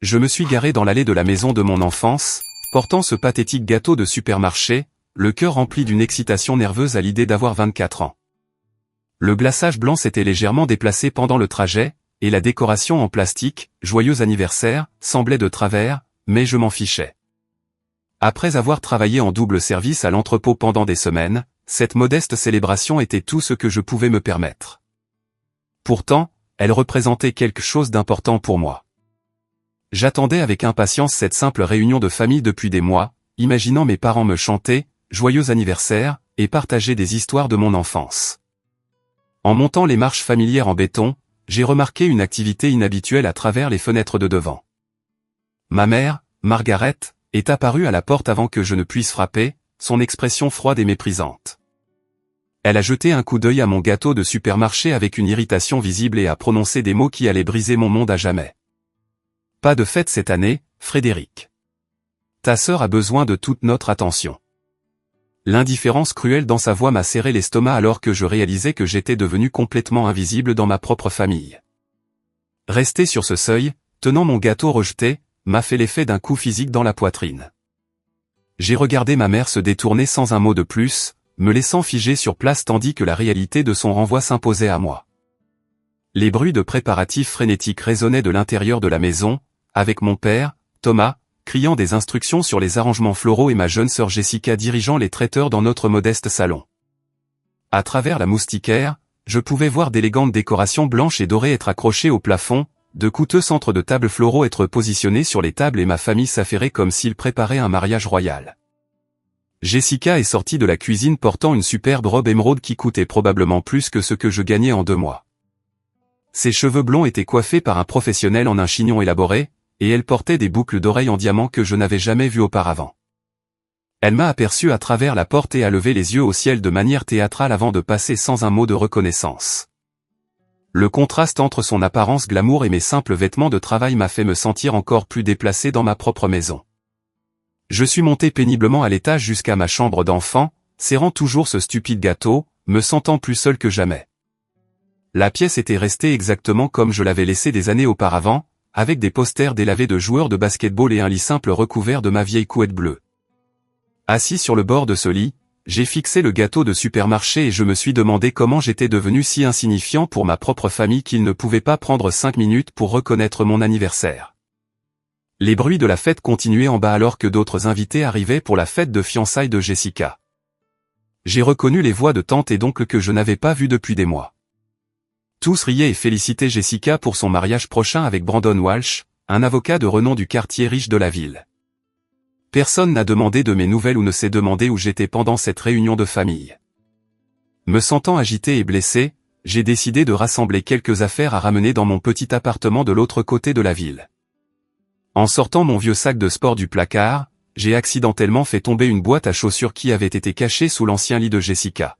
Je me suis garé dans l'allée de la maison de mon enfance, portant ce pathétique gâteau de supermarché, le cœur rempli d'une excitation nerveuse à l'idée d'avoir 24 ans. Le glaçage blanc s'était légèrement déplacé pendant le trajet, et la décoration en plastique, joyeux anniversaire, semblait de travers, mais je m'en fichais. Après avoir travaillé en double service à l'entrepôt pendant des semaines, cette modeste célébration était tout ce que je pouvais me permettre. Pourtant, elle représentait quelque chose d'important pour moi. J'attendais avec impatience cette simple réunion de famille depuis des mois, imaginant mes parents me chanter « Joyeux anniversaire » et partager des histoires de mon enfance. En montant les marches familières en béton, j'ai remarqué une activité inhabituelle à travers les fenêtres de devant. Ma mère, Margaret, est apparue à la porte avant que je ne puisse frapper, son expression froide et méprisante. Elle a jeté un coup d'œil à mon gâteau de supermarché avec une irritation visible et a prononcé des mots qui allaient briser mon monde à jamais. Pas de fête cette année, Frédéric. Ta sœur a besoin de toute notre attention. L'indifférence cruelle dans sa voix m'a serré l'estomac alors que je réalisais que j'étais devenu complètement invisible dans ma propre famille. Rester sur ce seuil, tenant mon gâteau rejeté, m'a fait l'effet d'un coup physique dans la poitrine. J'ai regardé ma mère se détourner sans un mot de plus, me laissant figé sur place tandis que la réalité de son renvoi s'imposait à moi. Les bruits de préparatifs frénétiques résonnaient de l'intérieur de la maison, avec mon père, Thomas, criant des instructions sur les arrangements floraux et ma jeune sœur Jessica dirigeant les traiteurs dans notre modeste salon. À travers la moustiquaire, je pouvais voir d'élégantes décorations blanches et dorées être accrochées au plafond, de coûteux centres de tables floraux être positionnés sur les tables et ma famille s'affairait comme s'ils préparaient un mariage royal. Jessica est sortie de la cuisine portant une superbe robe émeraude qui coûtait probablement plus que ce que je gagnais en 2 mois. Ses cheveux blonds étaient coiffés par un professionnel en un chignon élaboré, et elle portait des boucles d'oreilles en diamant que je n'avais jamais vues auparavant. Elle m'a aperçu à travers la porte et a levé les yeux au ciel de manière théâtrale avant de passer sans un mot de reconnaissance. Le contraste entre son apparence glamour et mes simples vêtements de travail m'a fait me sentir encore plus déplacé dans ma propre maison. Je suis monté péniblement à l'étage jusqu'à ma chambre d'enfant, serrant toujours ce stupide gâteau, me sentant plus seul que jamais. La pièce était restée exactement comme je l'avais laissée des années auparavant, avec des posters délavés de joueurs de basket-ball et un lit simple recouvert de ma vieille couette bleue. Assis sur le bord de ce lit, j'ai fixé le gâteau de supermarché et je me suis demandé comment j'étais devenu si insignifiant pour ma propre famille qu'il ne pouvait pas prendre 5 minutes pour reconnaître mon anniversaire. Les bruits de la fête continuaient en bas alors que d'autres invités arrivaient pour la fête de fiançailles de Jessica. J'ai reconnu les voix de tante et d'oncle que je n'avais pas vues depuis des mois. Tous riaient et félicitaient Jessica pour son mariage prochain avec Brandon Walsh, un avocat de renom du quartier riche de la ville. Personne n'a demandé de mes nouvelles ou ne s'est demandé où j'étais pendant cette réunion de famille. Me sentant agité et blessé, j'ai décidé de rassembler quelques affaires à ramener dans mon petit appartement de l'autre côté de la ville. En sortant mon vieux sac de sport du placard, j'ai accidentellement fait tomber une boîte à chaussures qui avait été cachée sous l'ancien lit de Jessica.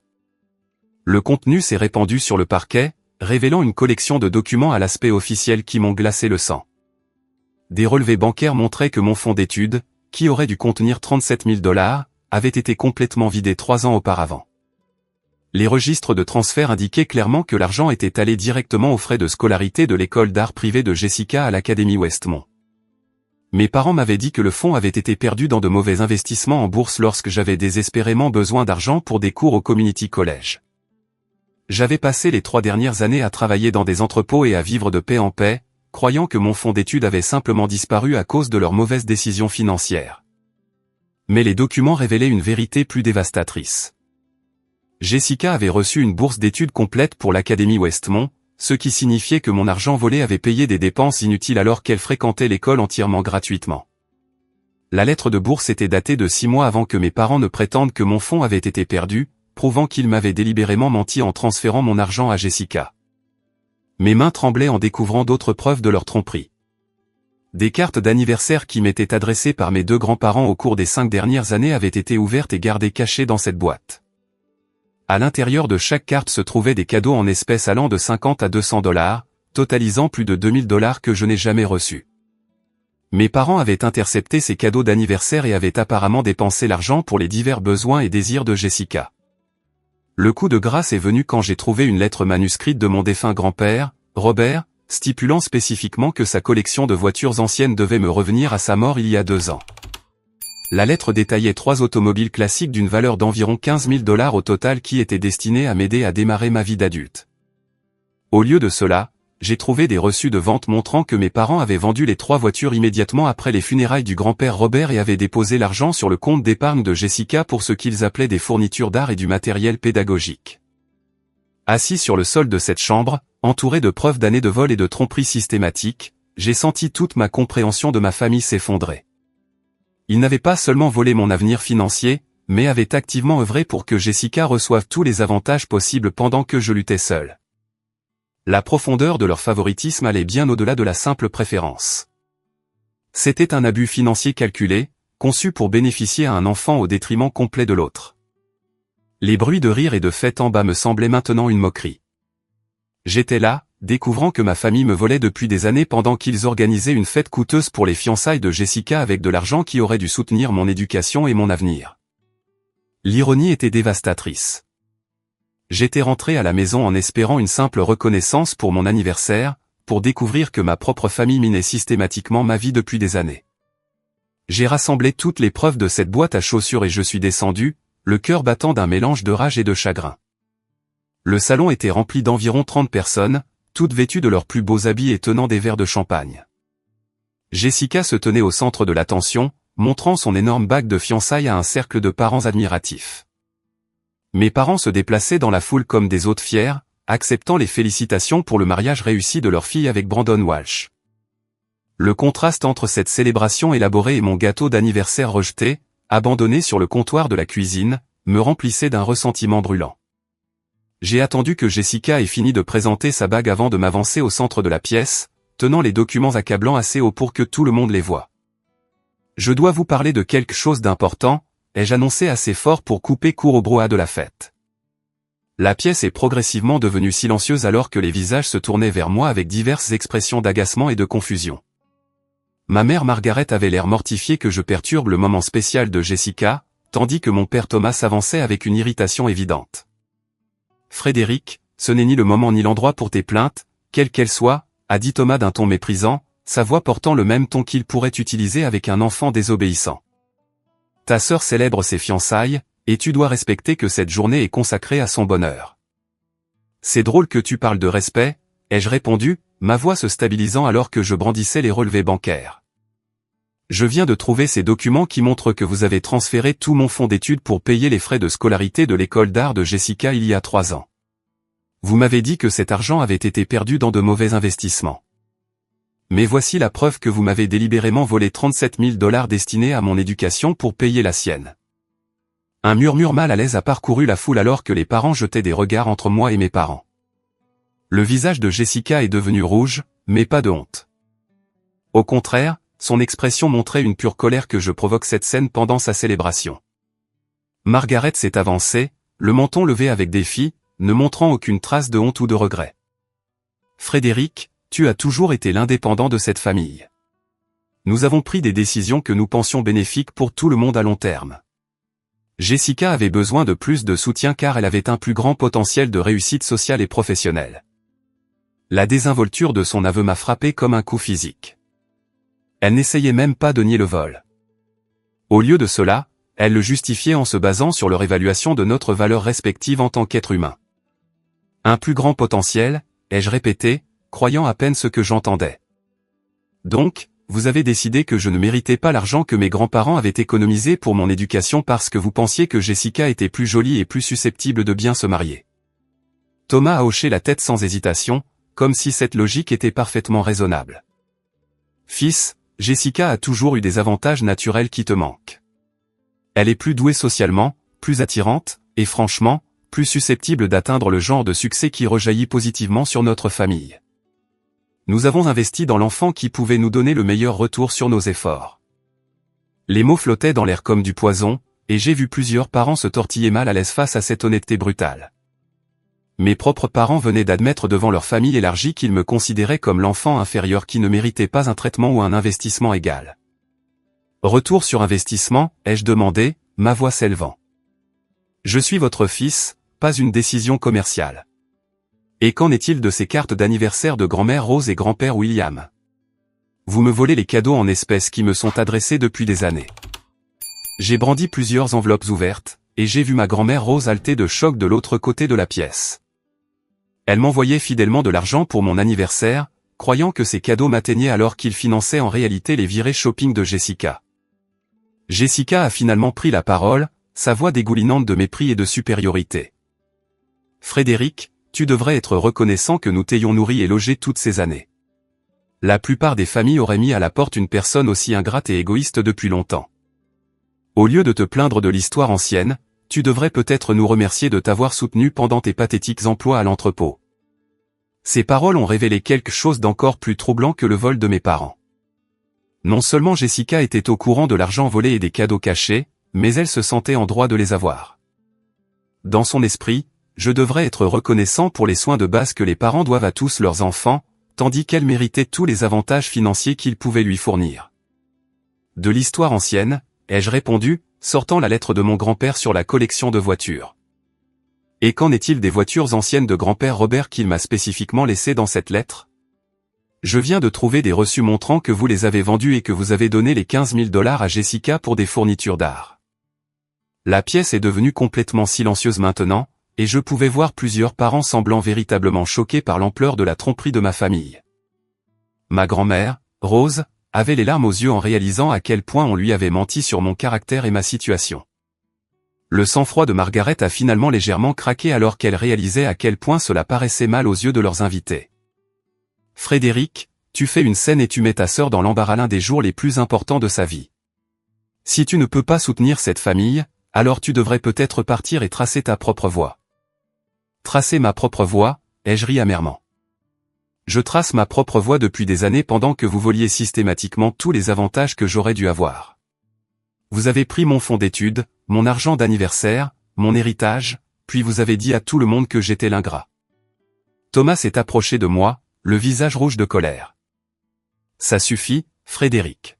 Le contenu s'est répandu sur le parquet, révélant une collection de documents à l'aspect officiel qui m'ont glacé le sang. Des relevés bancaires montraient que mon fonds d'études, qui aurait dû contenir 37 000 $, avait été complètement vidé 3 ans auparavant. Les registres de transfert indiquaient clairement que l'argent était allé directement aux frais de scolarité de l'école d'art privée de Jessica à l'Académie Westmont. Mes parents m'avaient dit que le fonds avait été perdu dans de mauvais investissements en bourse lorsque j'avais désespérément besoin d'argent pour des cours au Community College. J'avais passé les 3 dernières années à travailler dans des entrepôts et à vivre de paix en paix, croyant que mon fonds d'études avait simplement disparu à cause de leurs mauvaises décisions financières. Mais les documents révélaient une vérité plus dévastatrice. Jessica avait reçu une bourse d'études complète pour l'Académie Westmont, ce qui signifiait que mon argent volé avait payé des dépenses inutiles alors qu'elle fréquentait l'école entièrement gratuitement. La lettre de bourse était datée de 6 mois avant que mes parents ne prétendent que mon fonds avait été perdu, prouvant qu'ils m'avaient délibérément menti en transférant mon argent à Jessica. Mes mains tremblaient en découvrant d'autres preuves de leur tromperie. Des cartes d'anniversaire qui m'étaient adressées par mes 2 grands-parents au cours des 5 dernières années avaient été ouvertes et gardées cachées dans cette boîte. À l'intérieur de chaque carte se trouvaient des cadeaux en espèces allant de 50 à 200 $, totalisant plus de 2000 $ que je n'ai jamais reçus. Mes parents avaient intercepté ces cadeaux d'anniversaire et avaient apparemment dépensé l'argent pour les divers besoins et désirs de Jessica. Le coup de grâce est venu quand j'ai trouvé une lettre manuscrite de mon défunt grand-père, Robert, stipulant spécifiquement que sa collection de voitures anciennes devait me revenir à sa mort il y a 2 ans. La lettre détaillait 3 automobiles classiques d'une valeur d'environ 15 000 $ au total qui étaient destinées à m'aider à démarrer ma vie d'adulte. Au lieu de cela, j'ai trouvé des reçus de vente montrant que mes parents avaient vendu les 3 voitures immédiatement après les funérailles du grand-père Robert et avaient déposé l'argent sur le compte d'épargne de Jessica pour ce qu'ils appelaient des fournitures d'art et du matériel pédagogique. Assis sur le sol de cette chambre, entouré de preuves d'années de vol et de tromperies systématiques, j'ai senti toute ma compréhension de ma famille s'effondrer. Ils n'avaient pas seulement volé mon avenir financier, mais avaient activement œuvré pour que Jessica reçoive tous les avantages possibles pendant que je luttais seul. La profondeur de leur favoritisme allait bien au-delà de la simple préférence. C'était un abus financier calculé, conçu pour bénéficier à un enfant au détriment complet de l'autre. Les bruits de rire et de fête en bas me semblaient maintenant une moquerie. J'étais là, découvrant que ma famille me volait depuis des années pendant qu'ils organisaient une fête coûteuse pour les fiançailles de Jessica avec de l'argent qui aurait dû soutenir mon éducation et mon avenir. L'ironie était dévastatrice. J'étais rentré à la maison en espérant une simple reconnaissance pour mon anniversaire, pour découvrir que ma propre famille minait systématiquement ma vie depuis des années. J'ai rassemblé toutes les preuves de cette boîte à chaussures et je suis descendu, le cœur battant d'un mélange de rage et de chagrin. Le salon était rempli d'environ 30 personnes, toutes vêtues de leurs plus beaux habits et tenant des verres de champagne. Jessica se tenait au centre de l'attention, montrant son énorme bague de fiançailles à un cercle de parents admiratifs. Mes parents se déplaçaient dans la foule comme des hôtes fiers, acceptant les félicitations pour le mariage réussi de leur fille avec Brandon Walsh. Le contraste entre cette célébration élaborée et mon gâteau d'anniversaire rejeté, abandonné sur le comptoir de la cuisine, me remplissait d'un ressentiment brûlant. J'ai attendu que Jessica ait fini de présenter sa bague avant de m'avancer au centre de la pièce, tenant les documents accablants assez haut pour que tout le monde les voie. Je dois vous parler de quelque chose d'important, ai-je annoncé assez fort pour couper court au brouhaha de la fête. La pièce est progressivement devenue silencieuse alors que les visages se tournaient vers moi avec diverses expressions d'agacement et de confusion. Ma mère Margaret avait l'air mortifiée que je perturbe le moment spécial de Jessica, tandis que mon père Thomas s'avançait avec une irritation évidente. « Frédéric, ce n'est ni le moment ni l'endroit pour tes plaintes, quelles qu'elles soient, » a dit Thomas d'un ton méprisant, sa voix portant le même ton qu'il pourrait utiliser avec un enfant désobéissant. « Ta sœur célèbre ses fiançailles, et tu dois respecter que cette journée est consacrée à son bonheur. »« C'est drôle que tu parles de respect, » ai-je répondu, ma voix se stabilisant alors que je brandissais les relevés bancaires. « Je viens de trouver ces documents qui montrent que vous avez transféré tout mon fonds d'études pour payer les frais de scolarité de l'école d'art de Jessica il y a 3 ans. Vous m'avez dit que cet argent avait été perdu dans de mauvais investissements. Mais voici la preuve que vous m'avez délibérément volé 37 000 $ destinés à mon éducation pour payer la sienne. » Un murmure mal à l'aise a parcouru la foule alors que les parents jetaient des regards entre moi et mes parents. Le visage de Jessica est devenu rouge, mais pas de honte. Au contraire, son expression montrait une pure colère que je provoque cette scène pendant sa célébration. Margaret s'est avancée, le menton levé avec défi, ne montrant aucune trace de honte ou de regret. « Frédéric, tu as toujours été l'indépendant de cette famille. Nous avons pris des décisions que nous pensions bénéfiques pour tout le monde à long terme. Jessica avait besoin de plus de soutien car elle avait un plus grand potentiel de réussite sociale et professionnelle. La désinvolture de son aveu m'a frappé comme un coup physique. Elle n'essayait même pas de nier le vol. Au lieu de cela, elle le justifiait en se basant sur leur évaluation de notre valeur respective en tant qu'être humain. Un plus grand potentiel, ai-je répété, croyant à peine ce que j'entendais. Donc, vous avez décidé que je ne méritais pas l'argent que mes grands-parents avaient économisé pour mon éducation parce que vous pensiez que Jessica était plus jolie et plus susceptible de bien se marier. Thomas a hoché la tête sans hésitation, comme si cette logique était parfaitement raisonnable. Fils, Jessica a toujours eu des avantages naturels qui te manquent. Elle est plus douée socialement, plus attirante, et franchement, plus susceptible d'atteindre le genre de succès qui rejaillit positivement sur notre famille. Nous avons investi dans l'enfant qui pouvait nous donner le meilleur retour sur nos efforts. Les mots flottaient dans l'air comme du poison, et j'ai vu plusieurs parents se tortiller mal à l'aise face à cette honnêteté brutale. Mes propres parents venaient d'admettre devant leur famille élargie qu'ils me considéraient comme l'enfant inférieur qui ne méritait pas un traitement ou un investissement égal. Retour sur investissement, ai-je demandé, ma voix s'élevant. Je suis votre fils, pas une décision commerciale. Et qu'en est-il de ces cartes d'anniversaire de grand-mère Rose et grand-père William? Vous me volez les cadeaux en espèces qui me sont adressés depuis des années. J'ai brandi plusieurs enveloppes ouvertes, et j'ai vu ma grand-mère Rose halter de choc de l'autre côté de la pièce. Elle m'envoyait fidèlement de l'argent pour mon anniversaire, croyant que ces cadeaux m'atteignaient alors qu'ils finançaient en réalité les virées shopping de Jessica. Jessica a finalement pris la parole, sa voix dégoulinante de mépris et de supériorité. Frédéric, tu devrais être reconnaissant que nous t'ayons nourri et logé toutes ces années. La plupart des familles auraient mis à la porte une personne aussi ingrate et égoïste depuis longtemps. Au lieu de te plaindre de l'histoire ancienne, tu devrais peut-être nous remercier de t'avoir soutenu pendant tes pathétiques emplois à l'entrepôt. Ces paroles ont révélé quelque chose d'encore plus troublant que le vol de mes parents. Non seulement Jessica était au courant de l'argent volé et des cadeaux cachés, mais elle se sentait en droit de les avoir. Dans son esprit, je devrais être reconnaissant pour les soins de base que les parents doivent à tous leurs enfants, tandis qu'elle méritait tous les avantages financiers qu'ils pouvaient lui fournir. De l'histoire ancienne, ai-je répondu, sortant la lettre de mon grand-père sur la collection de voitures. Et qu'en est-il des voitures anciennes de grand-père Robert qu'il m'a spécifiquement laissées dans cette lettre? Je viens de trouver des reçus montrant que vous les avez vendus et que vous avez donné les 15 000 $ à Jessica pour des fournitures d'art. La pièce est devenue complètement silencieuse maintenant, et je pouvais voir plusieurs parents semblant véritablement choqués par l'ampleur de la tromperie de ma famille. Ma grand-mère, Rose, avait les larmes aux yeux en réalisant à quel point on lui avait menti sur mon caractère et ma situation. Le sang-froid de Margaret a finalement légèrement craqué alors qu'elle réalisait à quel point cela paraissait mal aux yeux de leurs invités. Frédéric, tu fais une scène et tu mets ta sœur dans l'embarras l'un des jours les plus importants de sa vie. Si tu ne peux pas soutenir cette famille, alors tu devrais peut-être partir et tracer ta propre voie. Tracer ma propre voie, ai-je ri amèrement. Je trace ma propre voie depuis des années pendant que vous voliez systématiquement tous les avantages que j'aurais dû avoir. Vous avez pris mon fonds d'études, mon argent d'anniversaire, mon héritage, puis vous avez dit à tout le monde que j'étais l'ingrat. Thomas s'est approché de moi, le visage rouge de colère. Ça suffit, Frédéric.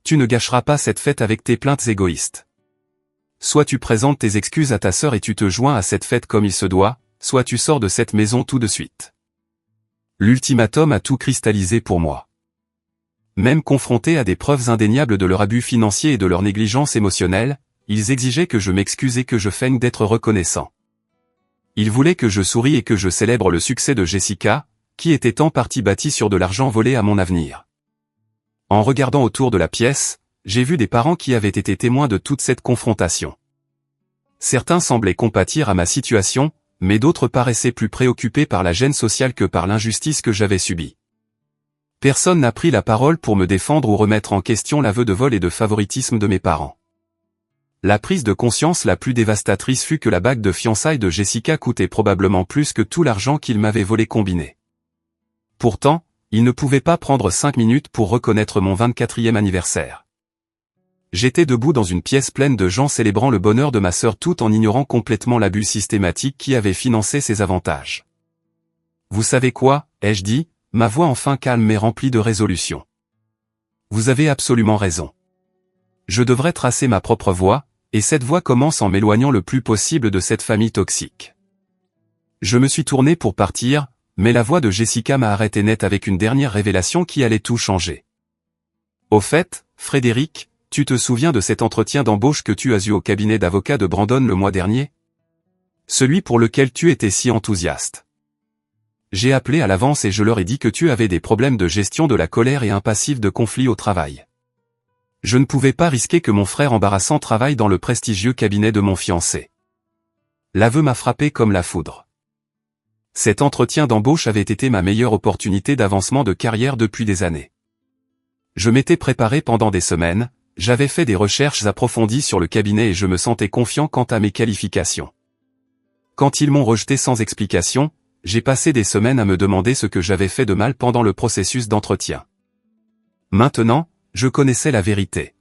Tu ne gâcheras pas cette fête avec tes plaintes égoïstes. Soit tu présentes tes excuses à ta sœur et tu te joins à cette fête comme il se doit, soit tu sors de cette maison tout de suite. L'ultimatum a tout cristallisé pour moi. Même confrontés à des preuves indéniables de leur abus financier et de leur négligence émotionnelle, ils exigeaient que je m'excuse et que je feigne d'être reconnaissant. Ils voulaient que je sourie et que je célèbre le succès de Jessica, qui était en partie bâti sur de l'argent volé à mon avenir. En regardant autour de la pièce, j'ai vu des parents qui avaient été témoins de toute cette confrontation. Certains semblaient compatir à ma situation, mais d'autres paraissaient plus préoccupés par la gêne sociale que par l'injustice que j'avais subie. Personne n'a pris la parole pour me défendre ou remettre en question l'aveu de vol et de favoritisme de mes parents. La prise de conscience la plus dévastatrice fut que la bague de fiançailles de Jessica coûtait probablement plus que tout l'argent qu'ils m'avaient volé combiné. Pourtant, ils ne pouvaient pas prendre 5 minutes pour reconnaître mon 24e anniversaire. J'étais debout dans une pièce pleine de gens célébrant le bonheur de ma sœur tout en ignorant complètement l'abus systématique qui avait financé ses avantages. Vous savez quoi, ai-je dit, ma voix enfin calme mais remplie de résolution. Vous avez absolument raison. Je devrais tracer ma propre voie, et cette voie commence en m'éloignant le plus possible de cette famille toxique. Je me suis tourné pour partir, mais la voix de Jessica m'a arrêté net avec une dernière révélation qui allait tout changer. Au fait, Frédéric, tu te souviens de cet entretien d'embauche que tu as eu au cabinet d'avocat de Brandon le mois dernier? Celui pour lequel tu étais si enthousiaste. J'ai appelé à l'avance et je leur ai dit que tu avais des problèmes de gestion de la colère et un passif de conflit au travail. Je ne pouvais pas risquer que mon frère embarrassant travaille dans le prestigieux cabinet de mon fiancé. L'aveu m'a frappé comme la foudre. Cet entretien d'embauche avait été ma meilleure opportunité d'avancement de carrière depuis des années. Je m'étais préparé pendant des semaines, j'avais fait des recherches approfondies sur le cabinet et je me sentais confiant quant à mes qualifications. Quand ils m'ont rejeté sans explication, j'ai passé des semaines à me demander ce que j'avais fait de mal pendant le processus d'entretien. Maintenant, je connaissais la vérité.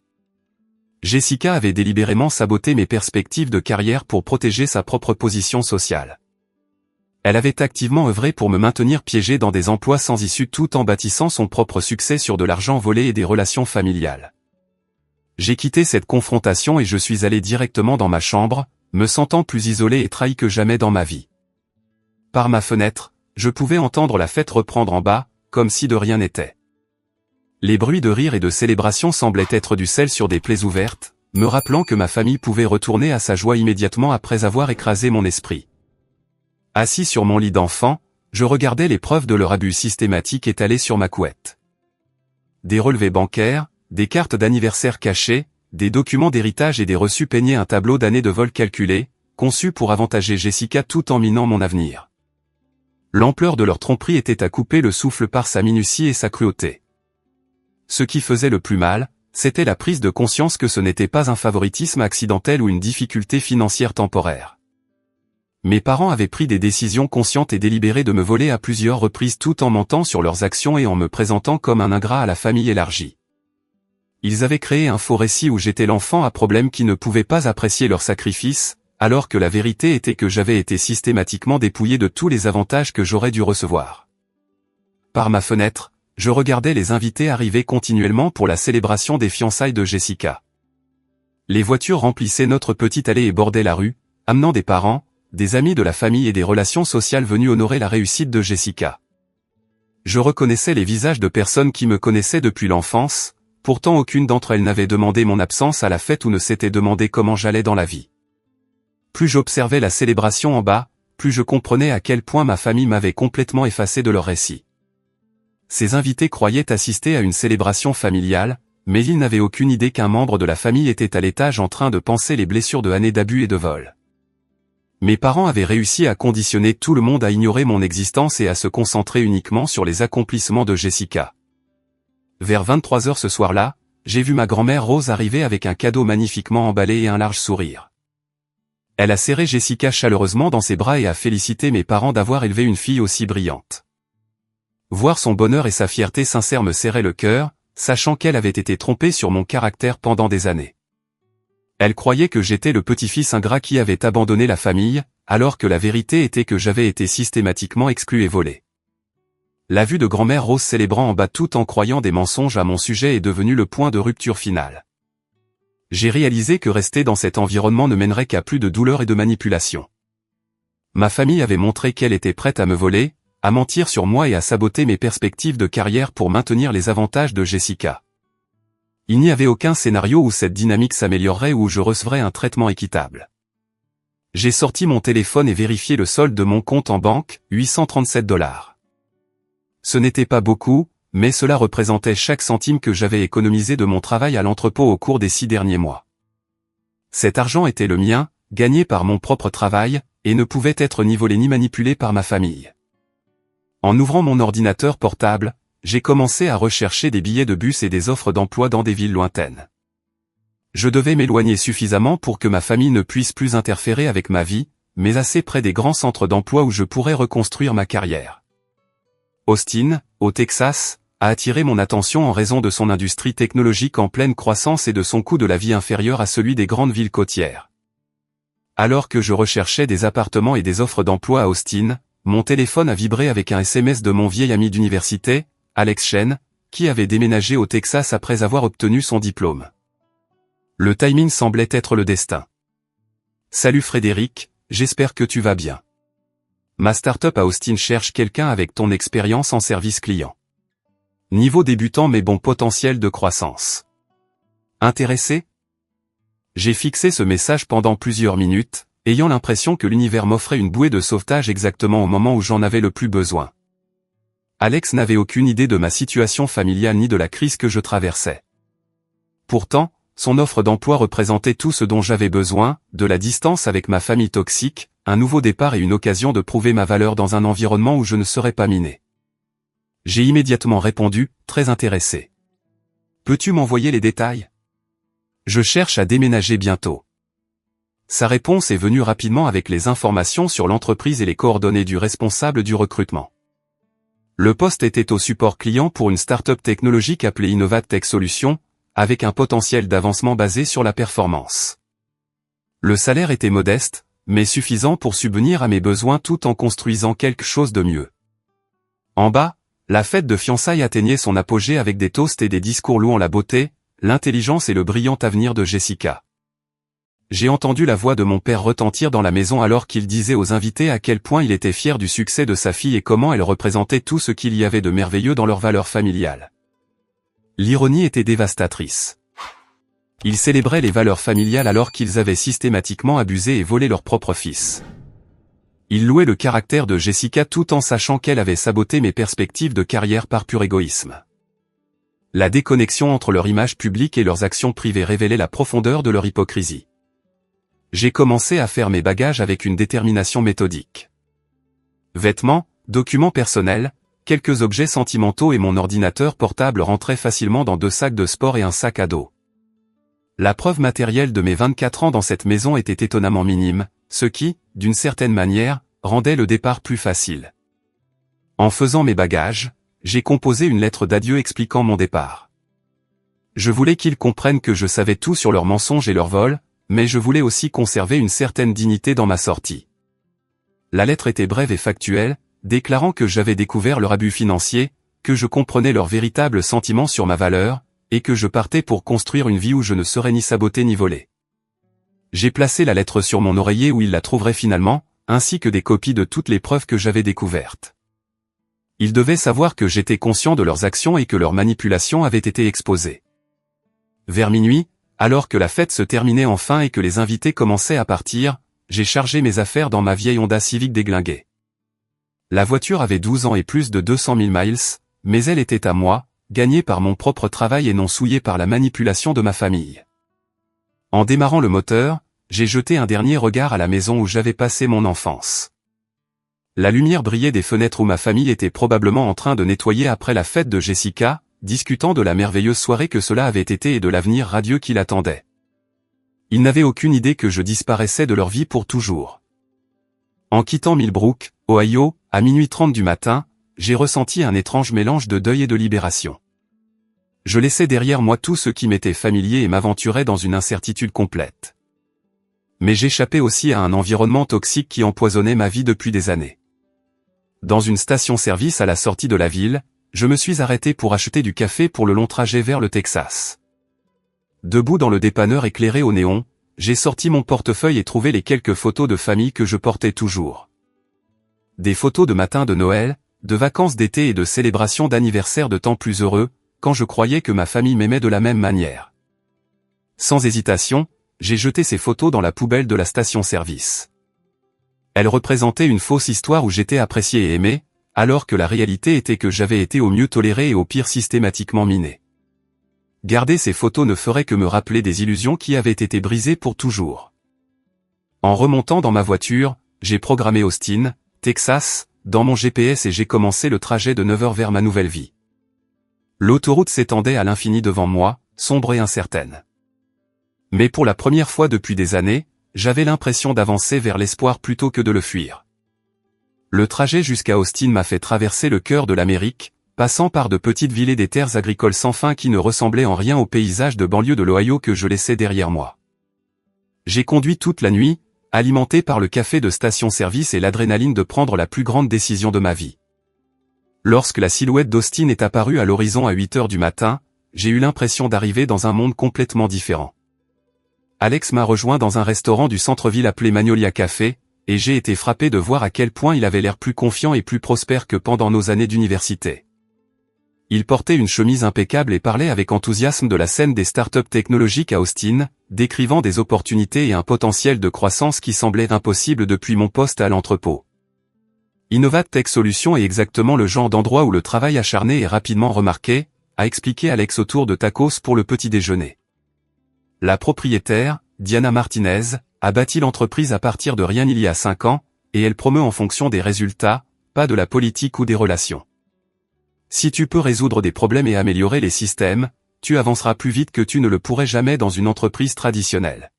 Jessica avait délibérément saboté mes perspectives de carrière pour protéger sa propre position sociale. Elle avait activement œuvré pour me maintenir piégé dans des emplois sans issue tout en bâtissant son propre succès sur de l'argent volé et des relations familiales. J'ai quitté cette confrontation et je suis allé directement dans ma chambre, me sentant plus isolé et trahi que jamais dans ma vie. Par ma fenêtre, je pouvais entendre la fête reprendre en bas, comme si de rien n'était. Les bruits de rire et de célébration semblaient être du sel sur des plaies ouvertes, me rappelant que ma famille pouvait retourner à sa joie immédiatement après avoir écrasé mon esprit. Assis sur mon lit d'enfant, je regardais les preuves de leur abus systématique étalées sur ma couette. Des relevés bancaires, des cartes d'anniversaire cachées, des documents d'héritage et des reçus peignaient un tableau d'années de vol calculé, conçu pour avantager Jessica tout en minant mon avenir. L'ampleur de leur tromperie était à couper le souffle par sa minutie et sa cruauté. Ce qui faisait le plus mal, c'était la prise de conscience que ce n'était pas un favoritisme accidentel ou une difficulté financière temporaire. Mes parents avaient pris des décisions conscientes et délibérées de me voler à plusieurs reprises tout en mentant sur leurs actions et en me présentant comme un ingrat à la famille élargie. Ils avaient créé un faux récit où j'étais l'enfant à problème qui ne pouvait pas apprécier leur sacrifice, alors que la vérité était que j'avais été systématiquement dépouillé de tous les avantages que j'aurais dû recevoir. Par ma fenêtre, je regardais les invités arriver continuellement pour la célébration des fiançailles de Jessica. Les voitures remplissaient notre petite allée et bordaient la rue, amenant des parents, des amis de la famille et des relations sociales venus honorer la réussite de Jessica. Je reconnaissais les visages de personnes qui me connaissaient depuis l'enfance, pourtant aucune d'entre elles n'avait demandé mon absence à la fête ou ne s'était demandé comment j'allais dans la vie. Plus j'observais la célébration en bas, plus je comprenais à quel point ma famille m'avait complètement effacé de leur récit. Ces invités croyaient assister à une célébration familiale, mais ils n'avaient aucune idée qu'un membre de la famille était à l'étage en train de panser les blessures de années d'abus et de vol. Mes parents avaient réussi à conditionner tout le monde à ignorer mon existence et à se concentrer uniquement sur les accomplissements de Jessica. Vers 23 heures ce soir-là, j'ai vu ma grand-mère Rose arriver avec un cadeau magnifiquement emballé et un large sourire. Elle a serré Jessica chaleureusement dans ses bras et a félicité mes parents d'avoir élevé une fille aussi brillante. Voir son bonheur et sa fierté sincère me serraient le cœur, sachant qu'elle avait été trompée sur mon caractère pendant des années. Elle croyait que j'étais le petit-fils ingrat qui avait abandonné la famille, alors que la vérité était que j'avais été systématiquement exclu et volé. La vue de grand-mère Rose célébrant en bas tout en croyant des mensonges à mon sujet est devenue le point de rupture final. J'ai réalisé que rester dans cet environnement ne mènerait qu'à plus de douleur et de manipulation. Ma famille avait montré qu'elle était prête à me voler, à mentir sur moi et à saboter mes perspectives de carrière pour maintenir les avantages de Jessica. Il n'y avait aucun scénario où cette dynamique s'améliorerait ou où je recevrais un traitement équitable. J'ai sorti mon téléphone et vérifié le solde de mon compte en banque, $837. Ce n'était pas beaucoup, mais cela représentait chaque centime que j'avais économisé de mon travail à l'entrepôt au cours des 6 derniers mois. Cet argent était le mien, gagné par mon propre travail, et ne pouvait être ni volé ni manipulé par ma famille. En ouvrant mon ordinateur portable, j'ai commencé à rechercher des billets de bus et des offres d'emploi dans des villes lointaines. Je devais m'éloigner suffisamment pour que ma famille ne puisse plus interférer avec ma vie, mais assez près des grands centres d'emploi où je pourrais reconstruire ma carrière. Austin, au Texas, a attiré mon attention en raison de son industrie technologique en pleine croissance et de son coût de la vie inférieur à celui des grandes villes côtières. Alors que je recherchais des appartements et des offres d'emploi à Austin, mon téléphone a vibré avec un SMS de mon vieil ami d'université, Alex Chen, qui avait déménagé au Texas après avoir obtenu son diplôme. Le timing semblait être le destin. Salut Frédéric, j'espère que tu vas bien. Ma start-up à Austin cherche quelqu'un avec ton expérience en service client. Niveau débutant mais bon potentiel de croissance. Intéressé? J'ai fixé ce message pendant plusieurs minutes, ayant l'impression que l'univers m'offrait une bouée de sauvetage exactement au moment où j'en avais le plus besoin. Alex n'avait aucune idée de ma situation familiale ni de la crise que je traversais. Pourtant, son offre d'emploi représentait tout ce dont j'avais besoin, de la distance avec ma famille toxique, un nouveau départ et une occasion de prouver ma valeur dans un environnement où je ne serais pas miné. J'ai immédiatement répondu, très intéressé. Peux-tu m'envoyer les détails? Je cherche à déménager bientôt. Sa réponse est venue rapidement avec les informations sur l'entreprise et les coordonnées du responsable du recrutement. Le poste était au support client pour une start-up technologique appelée Innovat Tech Solutions, avec un potentiel d'avancement basé sur la performance. Le salaire était modeste, mais suffisant pour subvenir à mes besoins tout en construisant quelque chose de mieux. En bas, la fête de fiançailles atteignait son apogée avec des toasts et des discours louant la beauté, l'intelligence et le brillant avenir de Jessica. j'ai entendu la voix de mon père retentir dans la maison alors qu'il disait aux invités à quel point il était fier du succès de sa fille et comment elle représentait tout ce qu'il y avait de merveilleux dans leurs valeurs familiales. L'ironie était dévastatrice. Ils célébraient les valeurs familiales alors qu'ils avaient systématiquement abusé et volé leur propre fils. Ils louaient le caractère de Jessica tout en sachant qu'elle avait saboté mes perspectives de carrière par pur égoïsme. La déconnexion entre leur image publique et leurs actions privées révélait la profondeur de leur hypocrisie. J'ai commencé à faire mes bagages avec une détermination méthodique. Vêtements, documents personnels, quelques objets sentimentaux et mon ordinateur portable rentraient facilement dans 2 sacs de sport et un sac à dos. La preuve matérielle de mes 24 ans dans cette maison était étonnamment minime, ce qui, d'une certaine manière, rendait le départ plus facile. En faisant mes bagages, j'ai composé une lettre d'adieu expliquant mon départ. Je voulais qu'ils comprennent que je savais tout sur leurs mensonges et leurs vols, mais je voulais aussi conserver une certaine dignité dans ma sortie. La lettre était brève et factuelle, déclarant que j'avais découvert leur abus financier, que je comprenais leurs véritables sentiments sur ma valeur, et que je partais pour construire une vie où je ne serais ni saboté ni volé. J'ai placé la lettre sur mon oreiller où ils la trouveraient finalement, ainsi que des copies de toutes les preuves que j'avais découvertes. Ils devaient savoir que j'étais conscient de leurs actions et que leurs manipulations avaient été exposées. Vers minuit, alors que la fête se terminait enfin et que les invités commençaient à partir, j'ai chargé mes affaires dans ma vieille Honda Civic déglinguée. La voiture avait 12 ans et plus de 200 000 miles, mais elle était à moi, gagnée par mon propre travail et non souillée par la manipulation de ma famille. En démarrant le moteur, j'ai jeté un dernier regard à la maison où j'avais passé mon enfance. La lumière brillait des fenêtres où ma famille était probablement en train de nettoyer après la fête de Jessica, discutant de la merveilleuse soirée que cela avait été et de l'avenir radieux qui l'attendait. Ils n'avaient aucune idée que je disparaissais de leur vie pour toujours. En quittant Millbrook, Ohio, à minuit 30 du matin, j'ai ressenti un étrange mélange de deuil et de libération. Je laissais derrière moi tout ce qui m'était familier et m'aventurais dans une incertitude complète. Mais j'échappais aussi à un environnement toxique qui empoisonnait ma vie depuis des années. Dans une station-service à la sortie de la ville, je me suis arrêté pour acheter du café pour le long trajet vers le Texas. Debout dans le dépanneur éclairé au néon, j'ai sorti mon portefeuille et trouvé les quelques photos de famille que je portais toujours. Des photos de matin de Noël, de vacances d'été et de célébrations d'anniversaire de temps plus heureux, quand je croyais que ma famille m'aimait de la même manière. Sans hésitation, j'ai jeté ces photos dans la poubelle de la station-service. Elles représentaient une fausse histoire où j'étais apprécié et aimé, alors que la réalité était que j'avais été au mieux toléré et au pire systématiquement miné. Garder ces photos ne ferait que me rappeler des illusions qui avaient été brisées pour toujours. En remontant dans ma voiture, j'ai programmé Austin, Texas, dans mon GPS et j'ai commencé le trajet de 9 heures vers ma nouvelle vie. L'autoroute s'étendait à l'infini devant moi, sombre et incertaine. Mais pour la première fois depuis des années, j'avais l'impression d'avancer vers l'espoir plutôt que de le fuir. Le trajet jusqu'à Austin m'a fait traverser le cœur de l'Amérique, passant par de petites villes et des terres agricoles sans fin qui ne ressemblaient en rien aux paysages de banlieue de l'Ohio que je laissais derrière moi. J'ai conduit toute la nuit, alimenté par le café de station-service et l'adrénaline de prendre la plus grande décision de ma vie. Lorsque la silhouette d'Austin est apparue à l'horizon à 8 heures du matin, j'ai eu l'impression d'arriver dans un monde complètement différent. Alex m'a rejoint dans un restaurant du centre-ville appelé Magnolia Café, et j'ai été frappé de voir à quel point il avait l'air plus confiant et plus prospère que pendant nos années d'université. Il portait une chemise impeccable et parlait avec enthousiasme de la scène des startups technologiques à Austin, décrivant des opportunités et un potentiel de croissance qui semblait impossible depuis mon poste à l'entrepôt. Innovat Tech Solutions est exactement le genre d'endroit où le travail acharné est rapidement remarqué, a expliqué Alex autour de tacos pour le petit déjeuner. La propriétaire, Diana Martinez, a bâti l'entreprise à partir de rien il y a 5 ans, et elle promeut en fonction des résultats, pas de la politique ou des relations. Si tu peux résoudre des problèmes et améliorer les systèmes, tu avanceras plus vite que tu ne le pourrais jamais dans une entreprise traditionnelle.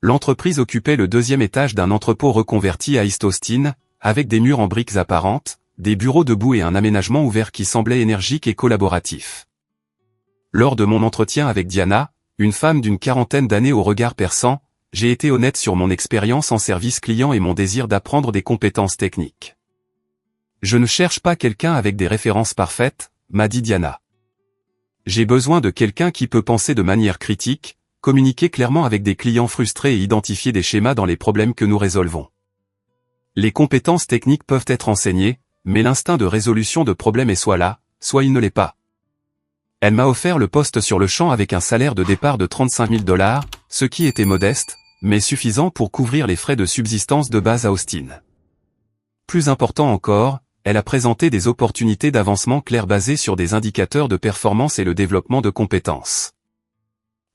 L'entreprise occupait le 2e étage d'un entrepôt reconverti à East Austin, avec des murs en briques apparentes, des bureaux debout et un aménagement ouvert qui semblait énergique et collaboratif. Lors de mon entretien avec Diana, une femme d'une 40aine d'années au regard perçant, j'ai été honnête sur mon expérience en service client et mon désir d'apprendre des compétences techniques. Je ne cherche pas quelqu'un avec des références parfaites, m'a dit Diana. J'ai besoin de quelqu'un qui peut penser de manière critique, communiquer clairement avec des clients frustrés et identifier des schémas dans les problèmes que nous résolvons. Les compétences techniques peuvent être enseignées, mais l'instinct de résolution de problèmes est soit là, soit il ne l'est pas. Elle m'a offert le poste sur le champ avec un salaire de départ de 35 000 $, ce qui était modeste, mais suffisant pour couvrir les frais de subsistance de base à Austin. Plus important encore, elle a présenté des opportunités d'avancement claires basées sur des indicateurs de performance et le développement de compétences.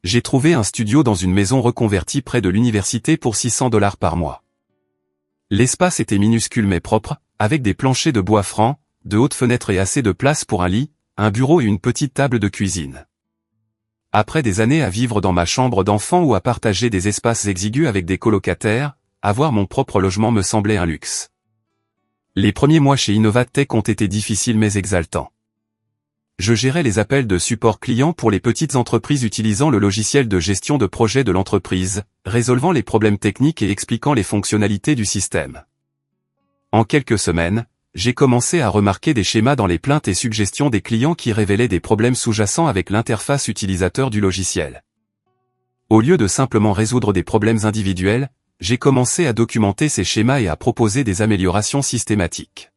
J'ai trouvé un studio dans une maison reconvertie près de l'université pour 600 $ par mois. L'espace était minuscule mais propre, avec des planchers de bois franc, de hautes fenêtres et assez de place pour un lit, un bureau et une petite table de cuisine. Après des années à vivre dans ma chambre d'enfant ou à partager des espaces exigus avec des colocataires, avoir mon propre logement me semblait un luxe. Les premiers mois chez Innovatech ont été difficiles mais exaltants. Je gérais les appels de support client pour les petites entreprises utilisant le logiciel de gestion de projet de l'entreprise, résolvant les problèmes techniques et expliquant les fonctionnalités du système. En quelques semaines, j'ai commencé à remarquer des schémas dans les plaintes et suggestions des clients qui révélaient des problèmes sous-jacents avec l'interface utilisateur du logiciel. Au lieu de simplement résoudre des problèmes individuels, j'ai commencé à documenter ces schémas et à proposer des améliorations systématiques.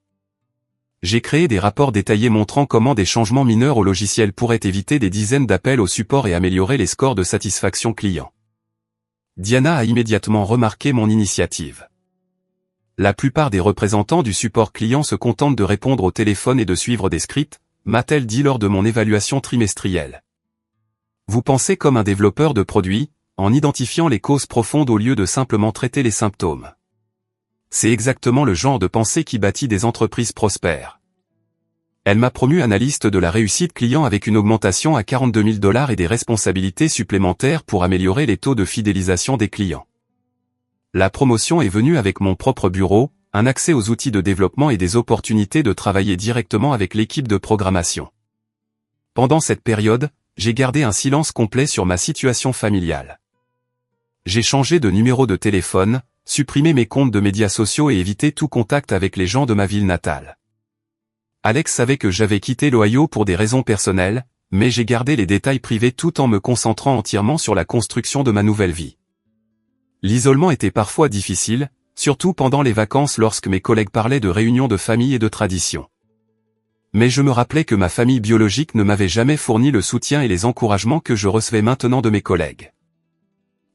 J'ai créé des rapports détaillés montrant comment des changements mineurs au logiciel pourraient éviter des dizaines d'appels au support et améliorer les scores de satisfaction client. Diana a immédiatement remarqué mon initiative. La plupart des représentants du support client se contentent de répondre au téléphone et de suivre des scripts, m'a-t-elle dit lors de mon évaluation trimestrielle. Vous pensez comme un développeur de produits, en identifiant les causes profondes au lieu de simplement traiter les symptômes. C'est exactement le genre de pensée qui bâtit des entreprises prospères. Elle m'a promu analyste de la réussite client avec une augmentation à 42 000 $ et des responsabilités supplémentaires pour améliorer les taux de fidélisation des clients. La promotion est venue avec mon propre bureau, un accès aux outils de développement et des opportunités de travailler directement avec l'équipe de programmation. Pendant cette période, j'ai gardé un silence complet sur ma situation familiale. J'ai changé de numéro de téléphone, supprimé mes comptes de médias sociaux et évité tout contact avec les gens de ma ville natale. Alex savait que j'avais quitté l'Ohio pour des raisons personnelles, mais j'ai gardé les détails privés tout en me concentrant entièrement sur la construction de ma nouvelle vie. L'isolement était parfois difficile, surtout pendant les vacances lorsque mes collègues parlaient de réunions de famille et de traditions. Mais je me rappelais que ma famille biologique ne m'avait jamais fourni le soutien et les encouragements que je recevais maintenant de mes collègues.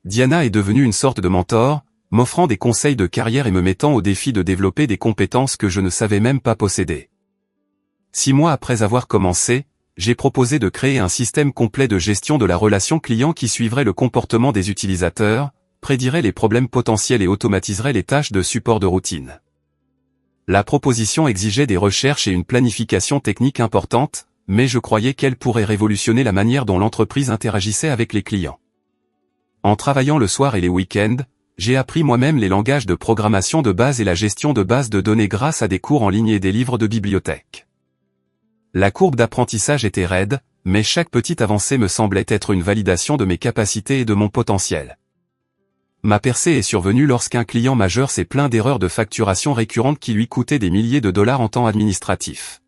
Diana est devenue une sorte de mentor, m'offrant des conseils de carrière et me mettant au défi de développer des compétences que je ne savais même pas posséder. 6 mois après avoir commencé, j'ai proposé de créer un système complet de gestion de la relation client qui suivrait le comportement des utilisateurs, prédirait les problèmes potentiels et automatiserait les tâches de support de routine. La proposition exigeait des recherches et une planification technique importante, mais je croyais qu'elle pourrait révolutionner la manière dont l'entreprise interagissait avec les clients. En travaillant le soir et les week-ends, j'ai appris moi-même les langages de programmation de base et la gestion de bases de données grâce à des cours en ligne et des livres de bibliothèque. La courbe d'apprentissage était raide, mais chaque petite avancée me semblait être une validation de mes capacités et de mon potentiel. Ma percée est survenue lorsqu'un client majeur s'est plaint d'erreurs de facturation récurrentes qui lui coûtaient des milliers de dollars en temps administratif.